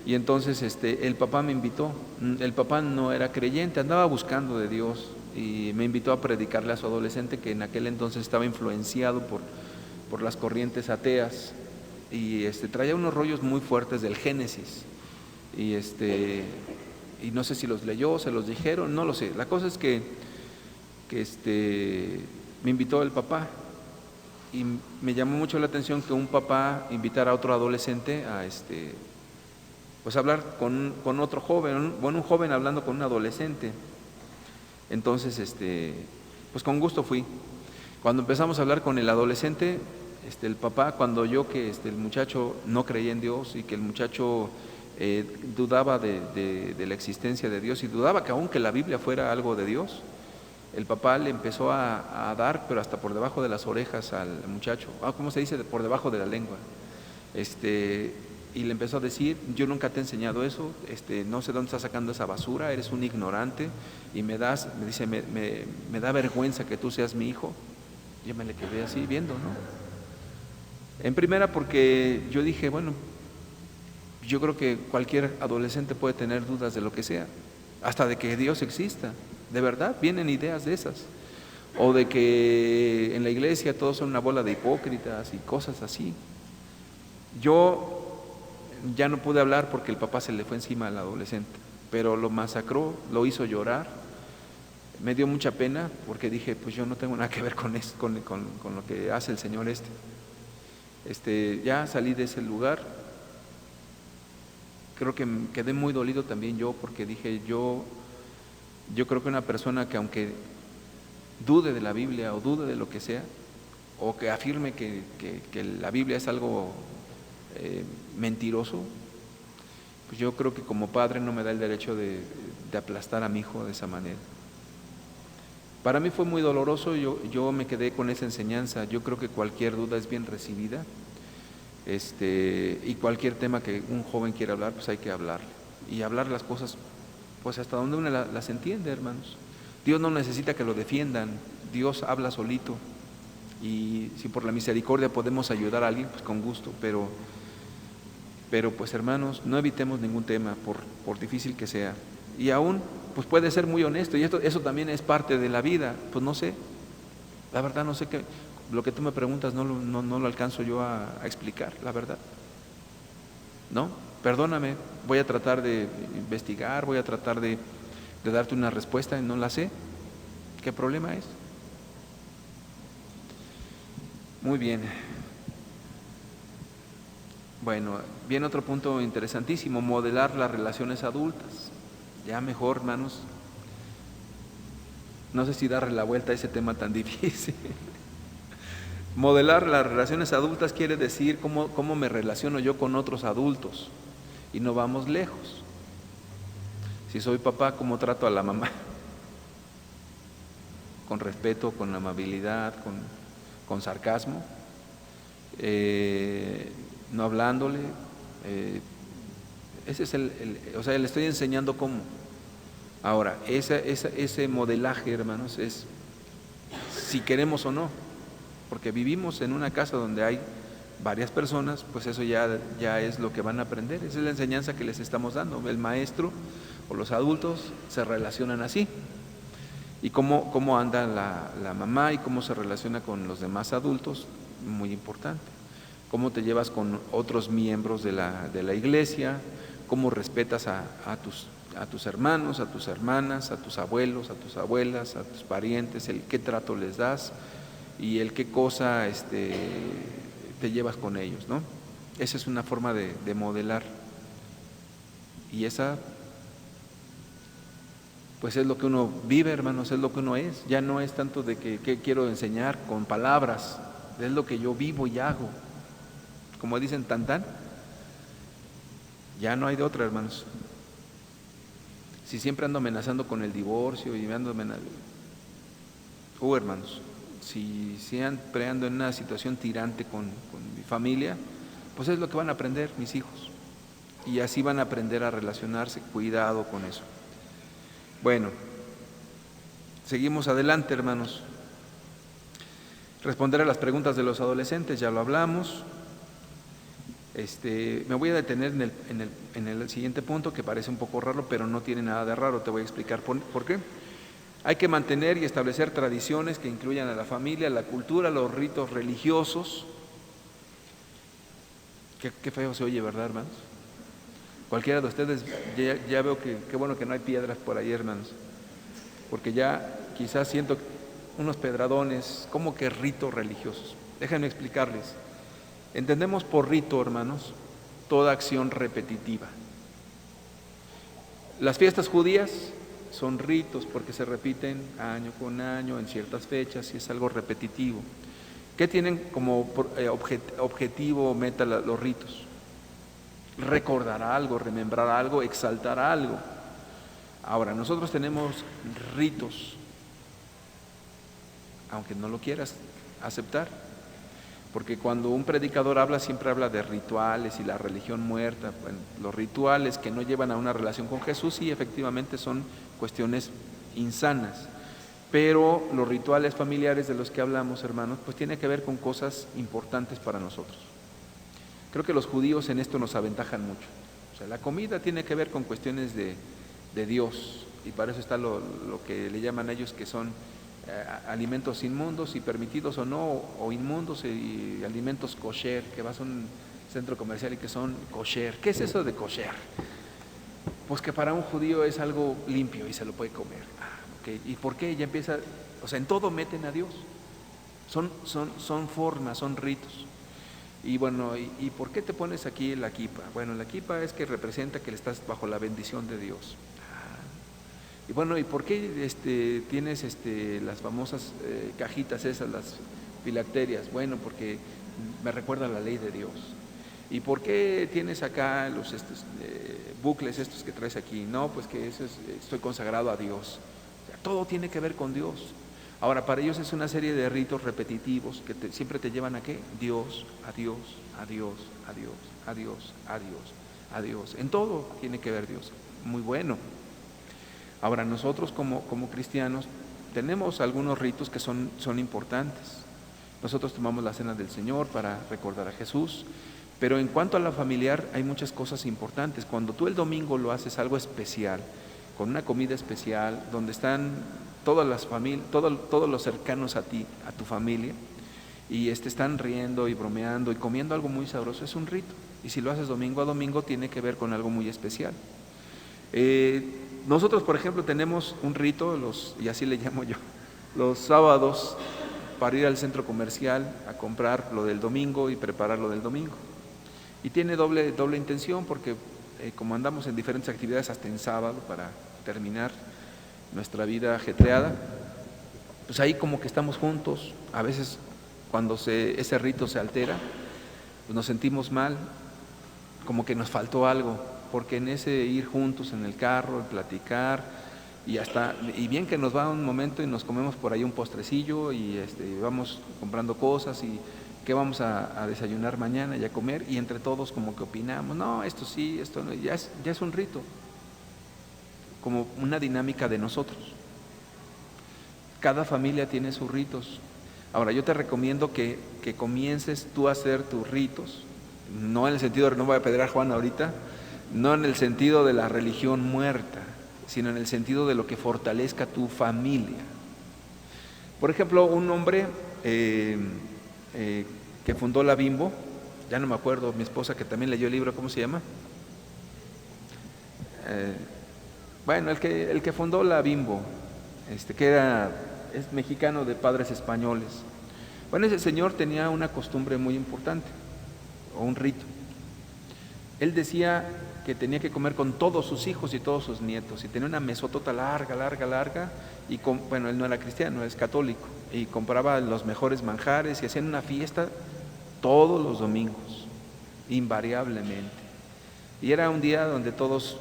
Y entonces el papá me invitó. El papá no era creyente, andaba buscando de Dios, y me invitó a predicarle a su adolescente, que en aquel entonces estaba influenciado por las corrientes ateas, y traía unos rollos muy fuertes del Génesis, y no sé si los leyó, se los dijeron, no lo sé. La cosa es que me invitó el papá, y me llamó mucho la atención que un papá invitara a otro adolescente a pues hablar con otro joven, un joven hablando con un adolescente. Entonces pues con gusto fui. Cuando empezamos a hablar con el adolescente, el papá, cuando oyó que el muchacho no creía en Dios, y que el muchacho dudaba de la existencia de Dios, y dudaba que aún que la Biblia fuera algo de Dios, el papá le empezó a dar, pero hasta por debajo de las orejas al muchacho, ¿cómo se dice? Por debajo de la lengua. Y le empezó a decir, yo nunca te he enseñado eso, no sé dónde estás sacando esa basura, eres un ignorante, y me dice, me da vergüenza que tú seas mi hijo. Yo me le quedé así viendo, ¿no? En primera, porque yo dije, bueno, yo creo que cualquier adolescente puede tener dudas de lo que sea, hasta de que Dios exista. De verdad, vienen ideas de esas. O de que en la iglesia todos son una bola de hipócritas y cosas así. Yo ya no pude hablar porque el papá se le fue encima al adolescente, pero lo masacró, lo hizo llorar. Me dio mucha pena, porque dije, pues yo no tengo nada que ver con lo que hace el Señor ya salí de ese lugar. Creo que quedé muy dolido también yo, porque dije, yo creo que una persona que aunque dude de la Biblia o dude de lo que sea, o que afirme que la Biblia es algo mentiroso, pues yo creo que como padre no me da el derecho de aplastar a mi hijo de esa manera. Para mí fue muy doloroso, yo me quedé con esa enseñanza. Yo creo que cualquier duda es bien recibida, y cualquier tema que un joven quiera hablar, pues hay que hablar. Y hablar las cosas, pues hasta donde uno las entiende, hermanos. Dios no necesita que lo defiendan, Dios habla solito. Y si por la misericordia podemos ayudar a alguien, pues con gusto. Pero pues hermanos, no evitemos ningún tema, por difícil que sea. Y aún, pues puede ser muy honesto, y eso también es parte de la vida. Pues no sé, la verdad no sé qué, lo que tú me preguntas no lo alcanzo yo a explicar, la verdad. ¿No? Perdóname, voy a tratar de investigar, voy a tratar de darte una respuesta y no la sé. ¿Qué problema es? Muy bien. Bueno, viene otro punto interesantísimo: modelar las relaciones adultas. Ya mejor, hermanos, no sé si darle la vuelta a ese tema tan difícil. Modelar las relaciones adultas quiere decir cómo me relaciono yo con otros adultos, y no vamos lejos. Si soy papá, ¿cómo trato a la mamá? Con respeto, con amabilidad, con sarcasmo, no hablándole. Ese es o sea, le estoy enseñando cómo. Ahora, ese modelaje, hermanos, es si queremos o no, porque vivimos en una casa donde hay varias personas, pues eso ya es lo que van a aprender. Esa es la enseñanza que les estamos dando. El maestro o los adultos se relacionan así. Y cómo anda la mamá y cómo se relaciona con los demás adultos, muy importante. Cómo te llevas con otros miembros de la iglesia, cómo respetas a tus hermanos, a tus hermanas, a tus abuelos, a tus abuelas, a tus parientes, el qué trato les das y el qué cosa te llevas con ellos, ¿no? Esa es una forma de modelar. Y esa, pues es lo que uno vive, hermanos, es lo que uno es. Ya no es tanto de que quiero enseñar con palabras, es lo que yo vivo y hago. Como dicen tan, ya no hay de otra, hermanos. Si siempre ando amenazando con el divorcio y me ando amenazando, hermanos, si siempre ando en una situación tirante con mi familia, pues es lo que van a aprender mis hijos. Y así van a aprender a relacionarse. Cuidado con eso. Bueno, seguimos adelante, hermanos. Responder a las preguntas de los adolescentes, ya lo hablamos. Me voy a detener en el siguiente punto, que parece un poco raro, pero no tiene nada de raro. Te voy a explicar por qué. Hay que mantener y establecer tradiciones que incluyan a la familia, la cultura, los ritos religiosos. Qué feo se oye, ¿verdad, hermanos? Cualquiera de ustedes, ya veo que qué bueno que no hay piedras por ahí, hermanos, porque ya quizás siento unos pedradones, como que ritos religiosos. Déjenme explicarles. Entendemos por rito, hermanos, toda acción repetitiva. Las fiestas judías son ritos porque se repiten año con año en ciertas fechas y es algo repetitivo. ¿Qué tienen como objetivo o meta los ritos? Recordar algo, remembrar algo, exaltar algo. Ahora, nosotros tenemos ritos, aunque no lo quieras aceptar, porque cuando un predicador habla, siempre habla de rituales y la religión muerta. Bueno, los rituales que no llevan a una relación con Jesús, sí, efectivamente son cuestiones insanas, pero los rituales familiares de los que hablamos, hermanos, pues tiene que ver con cosas importantes para nosotros. Creo que los judíos en esto nos aventajan mucho. O sea, la comida tiene que ver con cuestiones de Dios, y para eso está lo que le llaman ellos, que son alimentos inmundos y permitidos o no, o inmundos, y alimentos kosher, que vas a un centro comercial y que son kosher. ¿Qué es eso de kosher? Pues que para un judío es algo limpio y se lo puede comer. Okay. ¿Y por qué? Ya empieza, o sea, en todo meten a Dios. Son formas, son ritos. Y bueno, ¿y por qué te pones aquí la kipa? Bueno, la kipa es que representa que le estás bajo la bendición de Dios. Y bueno, ¿y por qué tienes las famosas cajitas esas, las filacterias? Bueno, porque me recuerda la ley de Dios. ¿Y por qué tienes acá los bucles estos que traes aquí? No, pues que estoy consagrado a Dios. O sea, todo tiene que ver con Dios. Ahora, para ellos es una serie de ritos repetitivos que siempre te llevan a ¿qué? Dios, a Dios, a Dios, a Dios, a Dios, a Dios, a Dios. En todo tiene que ver Dios. Muy bueno. Ahora, nosotros como cristianos tenemos algunos ritos que son importantes. Nosotros tomamos la cena del Señor para recordar a Jesús, pero en cuanto a la familiar hay muchas cosas importantes. Cuando tú el domingo lo haces algo especial, con una comida especial, donde están todas las familias, todos los cercanos a ti, a tu familia, y están riendo y bromeando y comiendo algo muy sabroso, es un rito. Y si lo haces domingo a domingo, tiene que ver con algo muy especial. Nosotros, por ejemplo, tenemos un rito, y así le llamo yo, los sábados, para ir al centro comercial a comprar lo del domingo y preparar lo del domingo. Y tiene doble intención, porque como andamos en diferentes actividades hasta en sábado para terminar nuestra vida ajetreada, pues ahí como que estamos juntos. A veces cuando ese rito se altera, pues nos sentimos mal, como que nos faltó algo, porque en ese ir juntos en el carro, en platicar, y bien que nos va un momento y nos comemos por ahí un postrecillo y vamos comprando cosas y qué vamos a desayunar mañana y a comer, y entre todos como que opinamos, no, esto sí, esto no, ya es un rito, como una dinámica de nosotros. Cada familia tiene sus ritos. Ahora, yo te recomiendo que comiences tú a hacer tus ritos, no en el sentido de, no voy a pedir a Juan ahorita, no en el sentido de la religión muerta, sino en el sentido de lo que fortalezca tu familia. Por ejemplo, un hombre que fundó la Bimbo, ya no me acuerdo, mi esposa que también leyó el libro, ¿cómo se llama? Bueno, el que fundó la Bimbo, es mexicano de padres españoles. Bueno, ese señor tenía una costumbre muy importante, o un rito. Él decía que tenía que comer con todos sus hijos y todos sus nietos, y tenía una mesotota larga, y bueno, él no era cristiano, es católico, y compraba los mejores manjares, y hacían una fiesta todos los domingos, invariablemente. Y era un día donde todos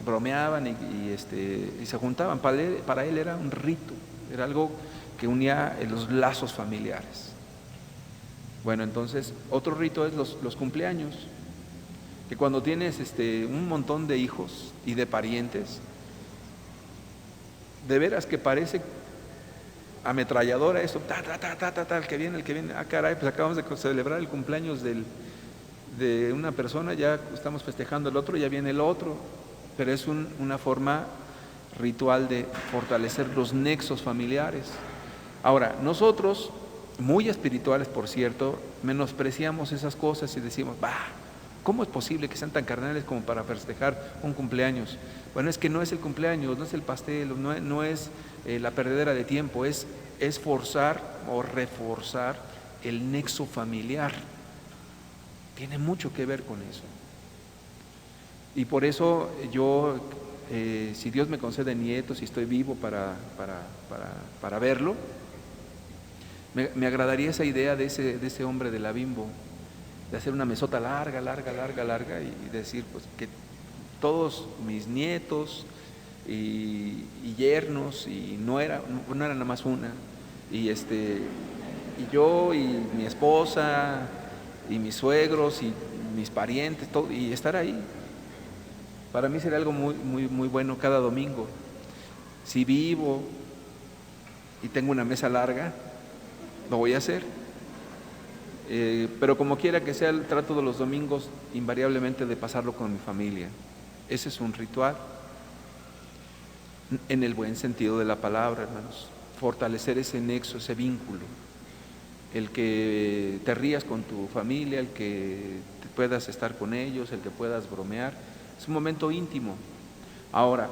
bromeaban y se juntaban. Para él era un rito, era algo que unía los lazos familiares. Bueno, entonces, otro rito es los cumpleaños, que cuando tienes un montón de hijos y de parientes, de veras que parece ametralladora eso, el que viene, caray, pues acabamos de celebrar el cumpleaños de una persona, ya estamos festejando el otro, ya viene el otro, pero es una forma ritual de fortalecer los nexos familiares. Ahora, nosotros, muy espirituales por cierto, menospreciamos esas cosas y decimos, ¿cómo es posible que sean tan carnales como para festejar un cumpleaños? Bueno, es que no es el cumpleaños, no es el pastel, no es la perdedera de tiempo, es forzar o reforzar el nexo familiar. Tiene mucho que ver con eso. Y por eso yo, si Dios me concede nietos y estoy vivo para verlo, me agradaría esa idea de ese hombre de la Bimbo, de hacer una mesota larga y decir pues que todos mis nietos y yernos, y no era nada más una, y yo y mi esposa y mis suegros y mis parientes, todo, y estar ahí. Para mí sería algo muy bueno cada domingo. Si vivo y tengo una mesa larga, lo voy a hacer. Pero como quiera que sea, trato de los domingos invariablemente de pasarlo con mi familia. Ese es un ritual, en el buen sentido de la palabra, hermanos. Fortalecer ese nexo, ese vínculo. El que te rías con tu familia, el que puedas estar con ellos, el que puedas bromear. Es un momento íntimo. Ahora,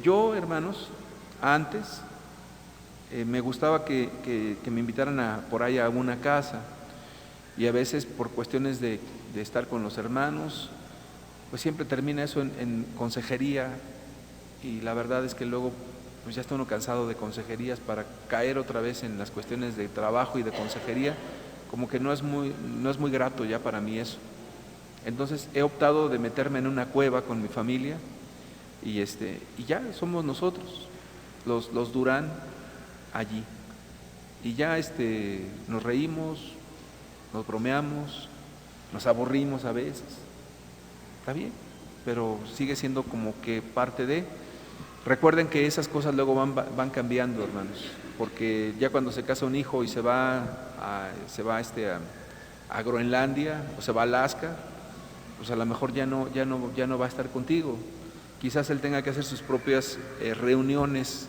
yo, hermanos, antes me gustaba que me invitaran por ahí a una casa, y a veces por cuestiones de estar con los hermanos, pues siempre termina eso en consejería, y la verdad es que luego pues ya está uno cansado de consejerías para caer otra vez en las cuestiones de trabajo y de consejería, como que no es muy grato ya para mí eso. Entonces he optado de meterme en una cueva con mi familia, y ya somos nosotros, los Durán, allí, y ya nos reímos, nos bromeamos, nos aburrimos a veces, está bien, pero sigue siendo como que parte de. Recuerden que esas cosas luego van cambiando, hermanos, porque ya cuando se casa un hijo y se va a Groenlandia o se va a Alaska, pues a lo mejor ya no va a estar contigo. Quizás él tenga que hacer sus propias reuniones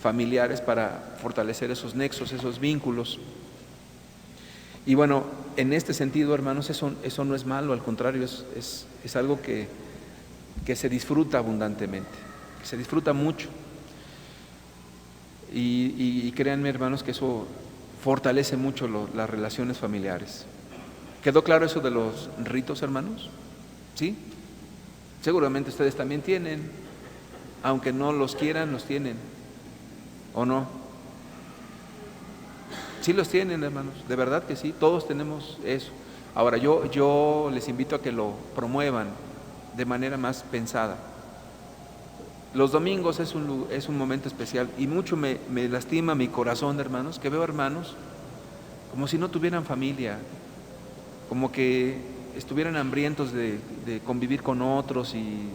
familiares para fortalecer esos nexos, esos vínculos. Y bueno, en este sentido, hermanos, eso no es malo, al contrario, es algo que se disfruta abundantemente, que se disfruta mucho. Y créanme, hermanos, que eso fortalece mucho las relaciones familiares. ¿Quedó claro eso de los ritos, hermanos? ¿Sí? Seguramente ustedes también tienen aunque no los quieran, los tienen, ¿o no? Sí los tienen, hermanos, de verdad que sí, todos tenemos eso. Ahora, yo les invito a que lo promuevan de manera más pensada. Los domingos es un momento especial y mucho me lastima mi corazón, hermanos, que veo hermanos como si no tuvieran familia, como que estuvieran hambrientos de convivir con otros y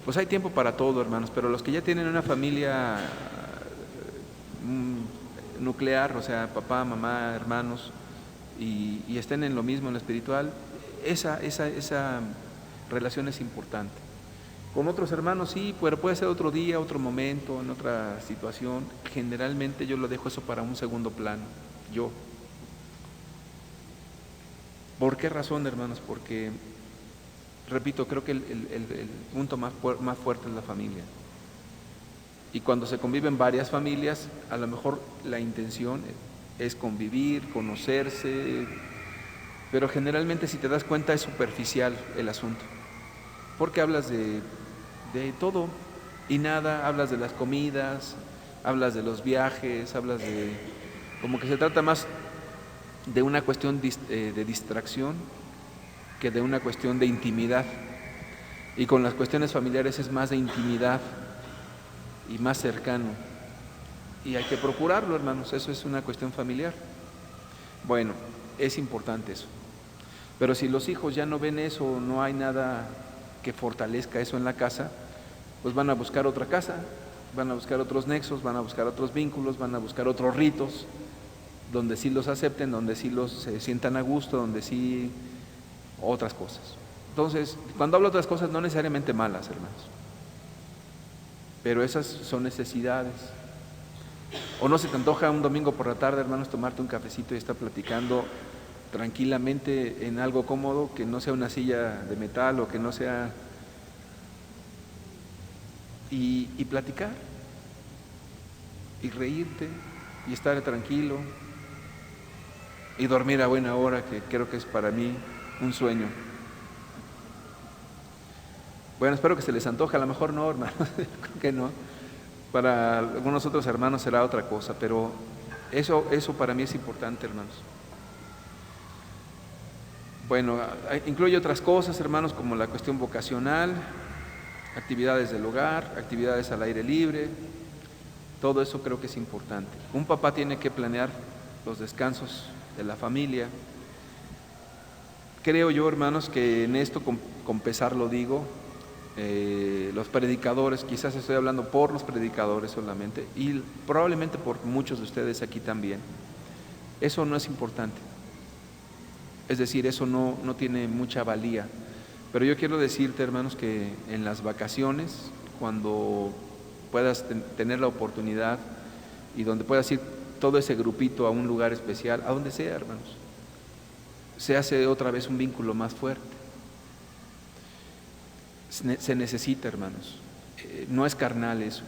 pues hay tiempo para todo, hermanos, pero los que ya tienen una familia nuclear, o sea, papá, mamá, hermanos, y estén en lo mismo, en lo espiritual, esa relación es importante. Con otros hermanos sí, pero puede ser otro día, otro momento, en otra situación. Generalmente yo lo dejo eso para un segundo plano, yo. ¿Por qué razón, hermanos? Porque, repito, creo que el punto más fuerte es la familia. Y cuando se conviven varias familias, a lo mejor la intención es convivir, conocerse, pero generalmente si te das cuenta es superficial el asunto, porque hablas de todo y nada, hablas de las comidas, hablas de los viajes, hablas de, como que se trata más de una cuestión de distracción que de una cuestión de intimidad, y con las cuestiones familiares es más de intimidad y más cercano, y hay que procurarlo, hermanos, eso es una cuestión familiar. Bueno, es importante eso, pero si los hijos ya no ven eso, no hay nada que fortalezca eso en la casa, pues van a buscar otra casa, van a buscar otros nexos, van a buscar otros vínculos, van a buscar otros ritos, donde sí los acepten, donde sí se sientan a gusto, donde sí otras cosas. Entonces, cuando hablo de otras cosas, no necesariamente malas, hermanos, pero esas son necesidades. ¿O no se te antoja un domingo por la tarde, hermanos, tomarte un cafecito y estar platicando tranquilamente en algo cómodo, que no sea una silla de metal o que no sea... y platicar y reírte y estar tranquilo y dormir a buena hora, que creo que es para mí un sueño? Bueno, espero que se les antoje, a lo mejor no, hermanos, creo que no. Para algunos otros hermanos será otra cosa, pero eso para mí es importante, hermanos. Bueno, incluye otras cosas, hermanos, como la cuestión vocacional, actividades del hogar, actividades al aire libre, todo eso creo que es importante. Un papá tiene que planear los descansos de la familia. Creo yo, hermanos, que en esto con pesar lo digo, los predicadores, quizás estoy hablando por los predicadores solamente, y probablemente por muchos de ustedes aquí también, eso no es importante. Es decir, eso no tiene mucha valía. Pero yo quiero decirte, hermanos, que en las vacaciones, cuando puedas tener la oportunidad y donde puedas ir todo ese grupito a un lugar especial, a donde sea, hermanos, se hace otra vez un vínculo más fuerte. Se necesita, hermanos. No es carnal eso,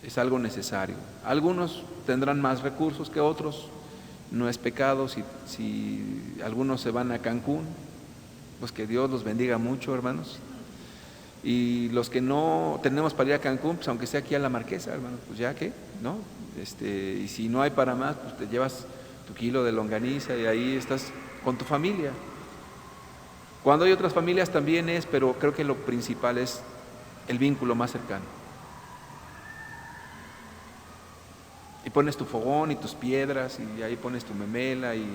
es algo necesario. Algunos tendrán más recursos que otros, no es pecado si algunos se van a Cancún, pues que Dios los bendiga mucho, hermanos. Y los que no tenemos para ir a Cancún, pues aunque sea aquí a La Marquesa, hermanos, pues ya que, ¿no? Y si no hay para más, pues te llevas tu kilo de longaniza y ahí estás con tu familia. Cuando hay otras familias también pero creo que lo principal es el vínculo más cercano. Y pones tu fogón y tus piedras y ahí pones tu memela y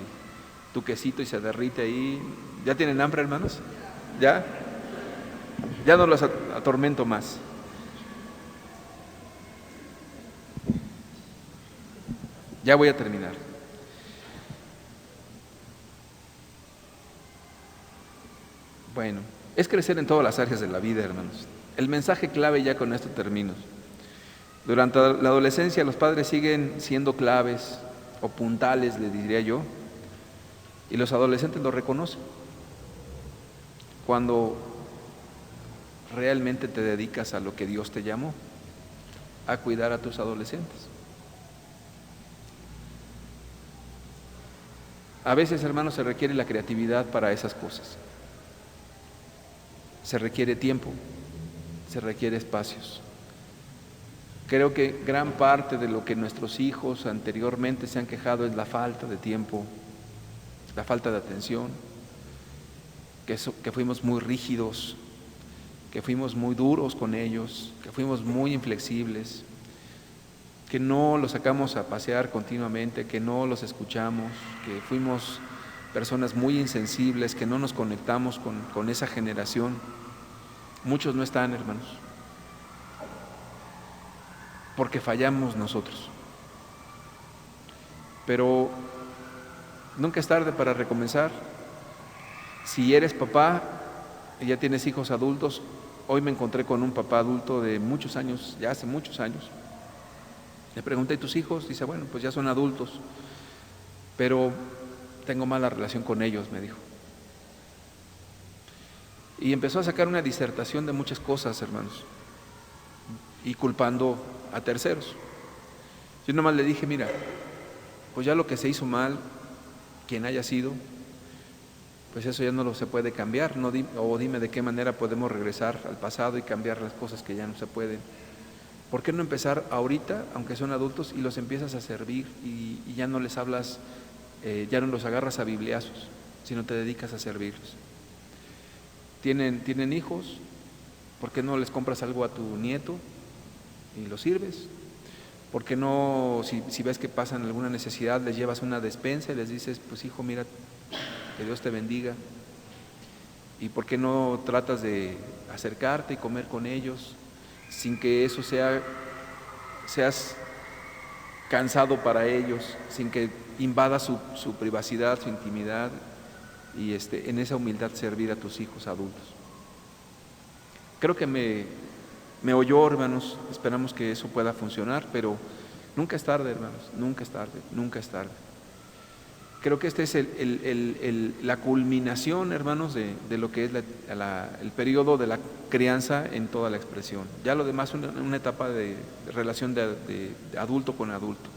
tu quesito y se derrite ahí. ¿Ya tienen hambre, hermanos? ¿Ya? Ya no los atormento más. Ya voy a terminar. Bueno, es crecer en todas las áreas de la vida, hermanos. El mensaje clave, ya con esto termino. Durante la adolescencia los padres siguen siendo claves o puntales, le diría yo, y los adolescentes lo reconocen. Cuando realmente te dedicas a lo que Dios te llamó, a cuidar a tus adolescentes. A veces, hermanos, se requiere la creatividad para esas cosas. Se requiere tiempo. se requiere espacios. Creo que gran parte de lo que nuestros hijos anteriormente se han quejado es la falta de tiempo, la falta de atención, que fuimos muy rígidos, que fuimos muy duros con ellos, que fuimos muy inflexibles, que no los sacamos a pasear continuamente, que no los escuchamos, que fuimos personas muy insensibles, que no nos conectamos con esa generación. Muchos no están, hermanos, porque fallamos nosotros. Pero nunca es tarde para recomenzar. Si eres papá y ya tienes hijos adultos, hoy me encontré con un papá adulto de muchos años, ya hace muchos años. Le pregunté, ¿y tus hijos? Dice, bueno, pues ya son adultos, pero tengo mala relación con ellos, me dijo. Y empezó a sacar una disertación de muchas cosas, hermanos, y culpando a terceros. Yo nomás le dije, mira, pues ya lo que se hizo mal, quien haya sido, pues eso ya no lo se puede cambiar, no o dime de qué manera podemos regresar al pasado y cambiar las cosas que ya no se pueden. ¿Por qué no empezar ahorita, aunque son adultos, y los empiezas a servir y ya no les hablas, ya no los agarras a bibliazos, sino te dedicas a servirlos? ¿Tienen hijos? ¿Por qué no les compras algo a tu nieto y lo sirves? ¿Por qué no, si ves que pasan alguna necesidad, les llevas una despensa y les dices, pues hijo, mira, que Dios te bendiga? ¿Y por qué no tratas de acercarte y comer con ellos sin que eso seas cansado para ellos, sin que invada su privacidad, su intimidad, y en esa humildad servir a tus hijos adultos? Creo que me oyó, hermanos. Esperamos que eso pueda funcionar, pero nunca es tarde, hermanos, nunca es tarde, nunca es tarde. Creo que este es la culminación, hermanos, de lo que es el periodo de la crianza en toda la expresión. Ya lo demás es una etapa de relación de adulto con adulto,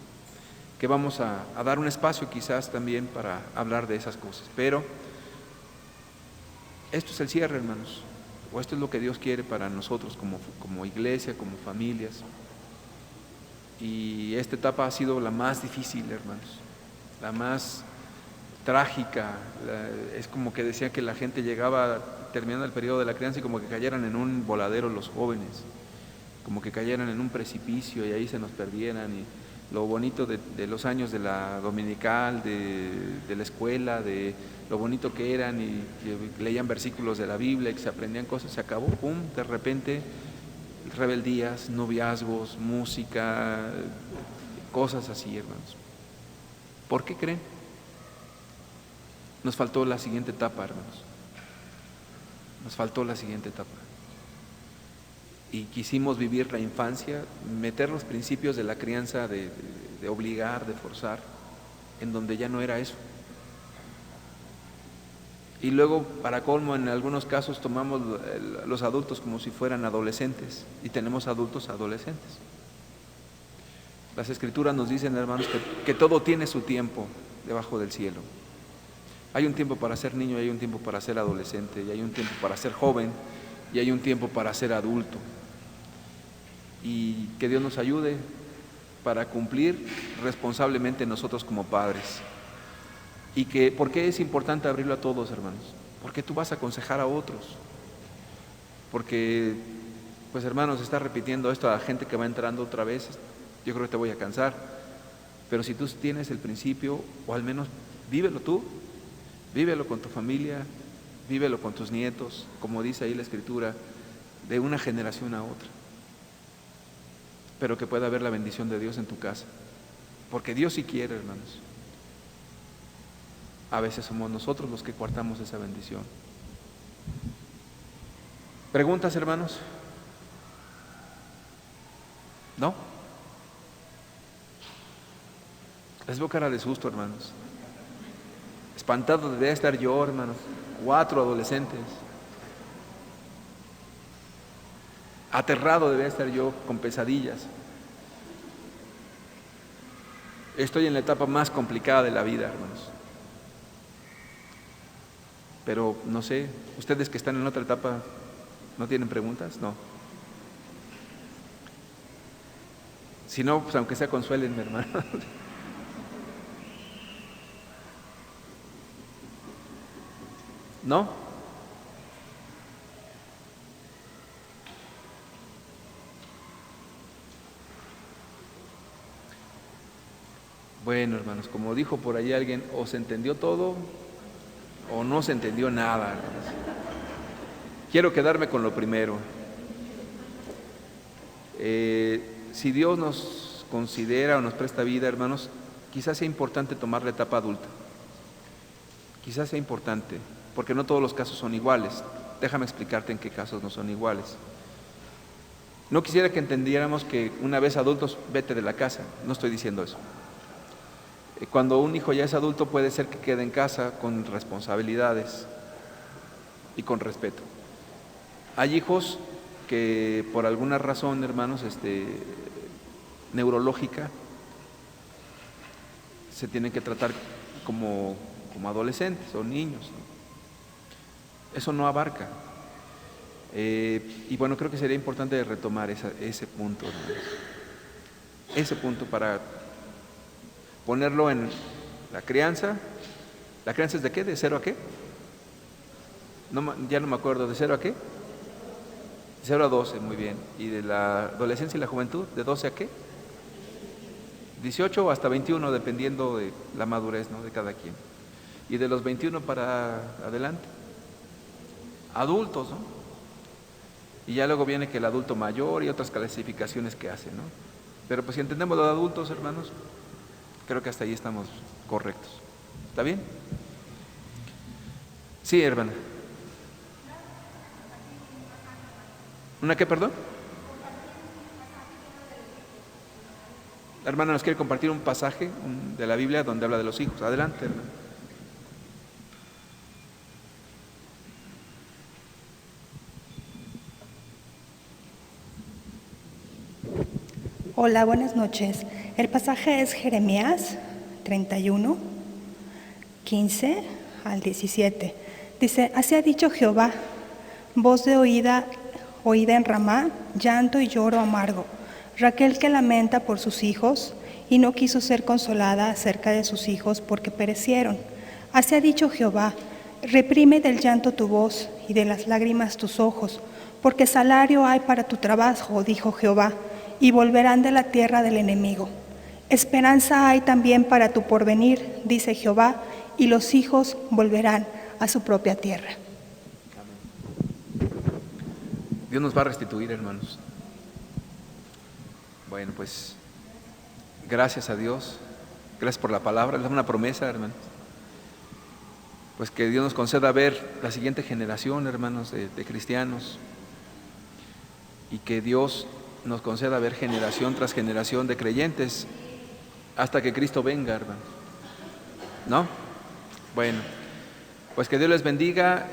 que vamos a dar un espacio quizás también para hablar de esas cosas. Pero esto es el cierre, hermanos, o esto es lo que Dios quiere para nosotros como iglesia, como familias. Y esta etapa ha sido la más difícil, hermanos, la más trágica. Es como que decía que la gente llegaba terminando el periodo de la crianza y como que cayeran en un voladero los jóvenes, como que cayeran en un precipicio y ahí se nos perdieran. Y lo bonito de los años de la dominical, de la escuela, de lo bonito que eran y que leían versículos de la Biblia y que se aprendían cosas, se acabó, pum, de repente rebeldías, noviazgos, música, cosas así, hermanos. ¿Por qué creen? Nos faltó la siguiente etapa, hermanos. Nos faltó la siguiente etapa. Y quisimos vivir la infancia, meter los principios de la crianza, de obligar, de forzar, en donde ya no era eso. Y luego, para colmo, en algunos casos tomamos los adultos como si fueran adolescentes, y tenemos adultos adolescentes. Las Escrituras nos dicen, hermanos, que todo tiene su tiempo debajo del cielo. Hay un tiempo para ser niño, hay un tiempo para ser adolescente, y hay un tiempo para ser joven, y hay un tiempo para ser adulto. Y que Dios nos ayude para cumplir responsablemente nosotros como padres. Y ¿por qué es importante abrirlo a todos, hermanos? Porque tú vas a aconsejar a otros. Porque, pues hermanos, está repitiendo esto a la gente que va entrando otra vez. Yo creo que te voy a cansar. Pero si tú tienes el principio, o al menos vívelo tú, vívelo con tu familia, vívelo con tus nietos, como dice ahí la Escritura, de una generación a otra. Pero que pueda haber la bendición de Dios en tu casa. Porque Dios sí quiere, hermanos. A veces somos nosotros los que coartamos esa bendición. ¿Preguntas, hermanos? ¿No? Les veo cara de susto, hermanos. Espantado debía estar yo, hermanos. 4 adolescentes. Aterrado debía estar yo, con pesadillas. Estoy en la etapa más complicada de la vida, hermanos. Pero no sé, ustedes que están en otra etapa, ¿no tienen preguntas? No. Si no, pues aunque sea consuélenme, hermano. ¿No? Bueno, hermanos, como dijo por ahí alguien, o se entendió todo o no se entendió nada, hermanos. Quiero quedarme con lo primero. Si Dios nos considera o nos presta vida, hermanos, quizás sea importante tomar la etapa adulta. Quizás sea importante, porque no todos los casos son iguales. Déjame explicarte en qué casos no son iguales. No quisiera que entendiéramos que una vez adultos, vete de la casa. No estoy diciendo eso. Cuando un hijo ya es adulto, puede ser que quede en casa con responsabilidades y con respeto. Hay hijos que por alguna razón, hermanos, neurológica, se tienen que tratar como adolescentes o niños, ¿no? Eso no abarca. Y bueno, creo que sería importante retomar ese punto, hermanos. Ese punto para ponerlo en la crianza. ¿La crianza es de qué? ¿De 0 a qué? No, ya no me acuerdo. ¿De 0 a qué? De 0 a 12, muy bien. ¿Y de la adolescencia y la juventud? ¿De 12 a qué? 18 o hasta 21, dependiendo de la madurez, ¿no?, de cada quien. Y de los 21 para adelante, adultos, ¿no? Y ya luego viene que el adulto mayor y otras clasificaciones que hacen, ¿no? Pero pues si entendemos los adultos, hermanos, creo que hasta ahí estamos correctos. ¿Está bien? Sí, hermana. ¿Una qué, perdón? La hermana nos quiere compartir un pasaje de la Biblia donde habla de los hijos. Adelante, hermana. Hola, buenas noches. El pasaje es Jeremías 31, 15 al 17. Dice, así ha dicho Jehová, voz de oída en Ramá, llanto y lloro amargo. Raquel que lamenta por sus hijos y no quiso ser consolada acerca de sus hijos porque perecieron. Así ha dicho Jehová, reprime del llanto tu voz y de las lágrimas tus ojos, porque salario hay para tu trabajo, dijo Jehová, y volverán de la tierra del enemigo. Esperanza hay también para tu porvenir, dice Jehová, y los hijos volverán a su propia tierra. Dios nos va a restituir, hermanos. Bueno, pues gracias a Dios, gracias por la palabra, es una promesa, hermanos. Pues que Dios nos conceda ver la siguiente generación, hermanos, de cristianos, y que Dios nos conceda ver generación tras generación de creyentes hasta que Cristo venga, hermanos. ¿No? Bueno, pues que Dios les bendiga.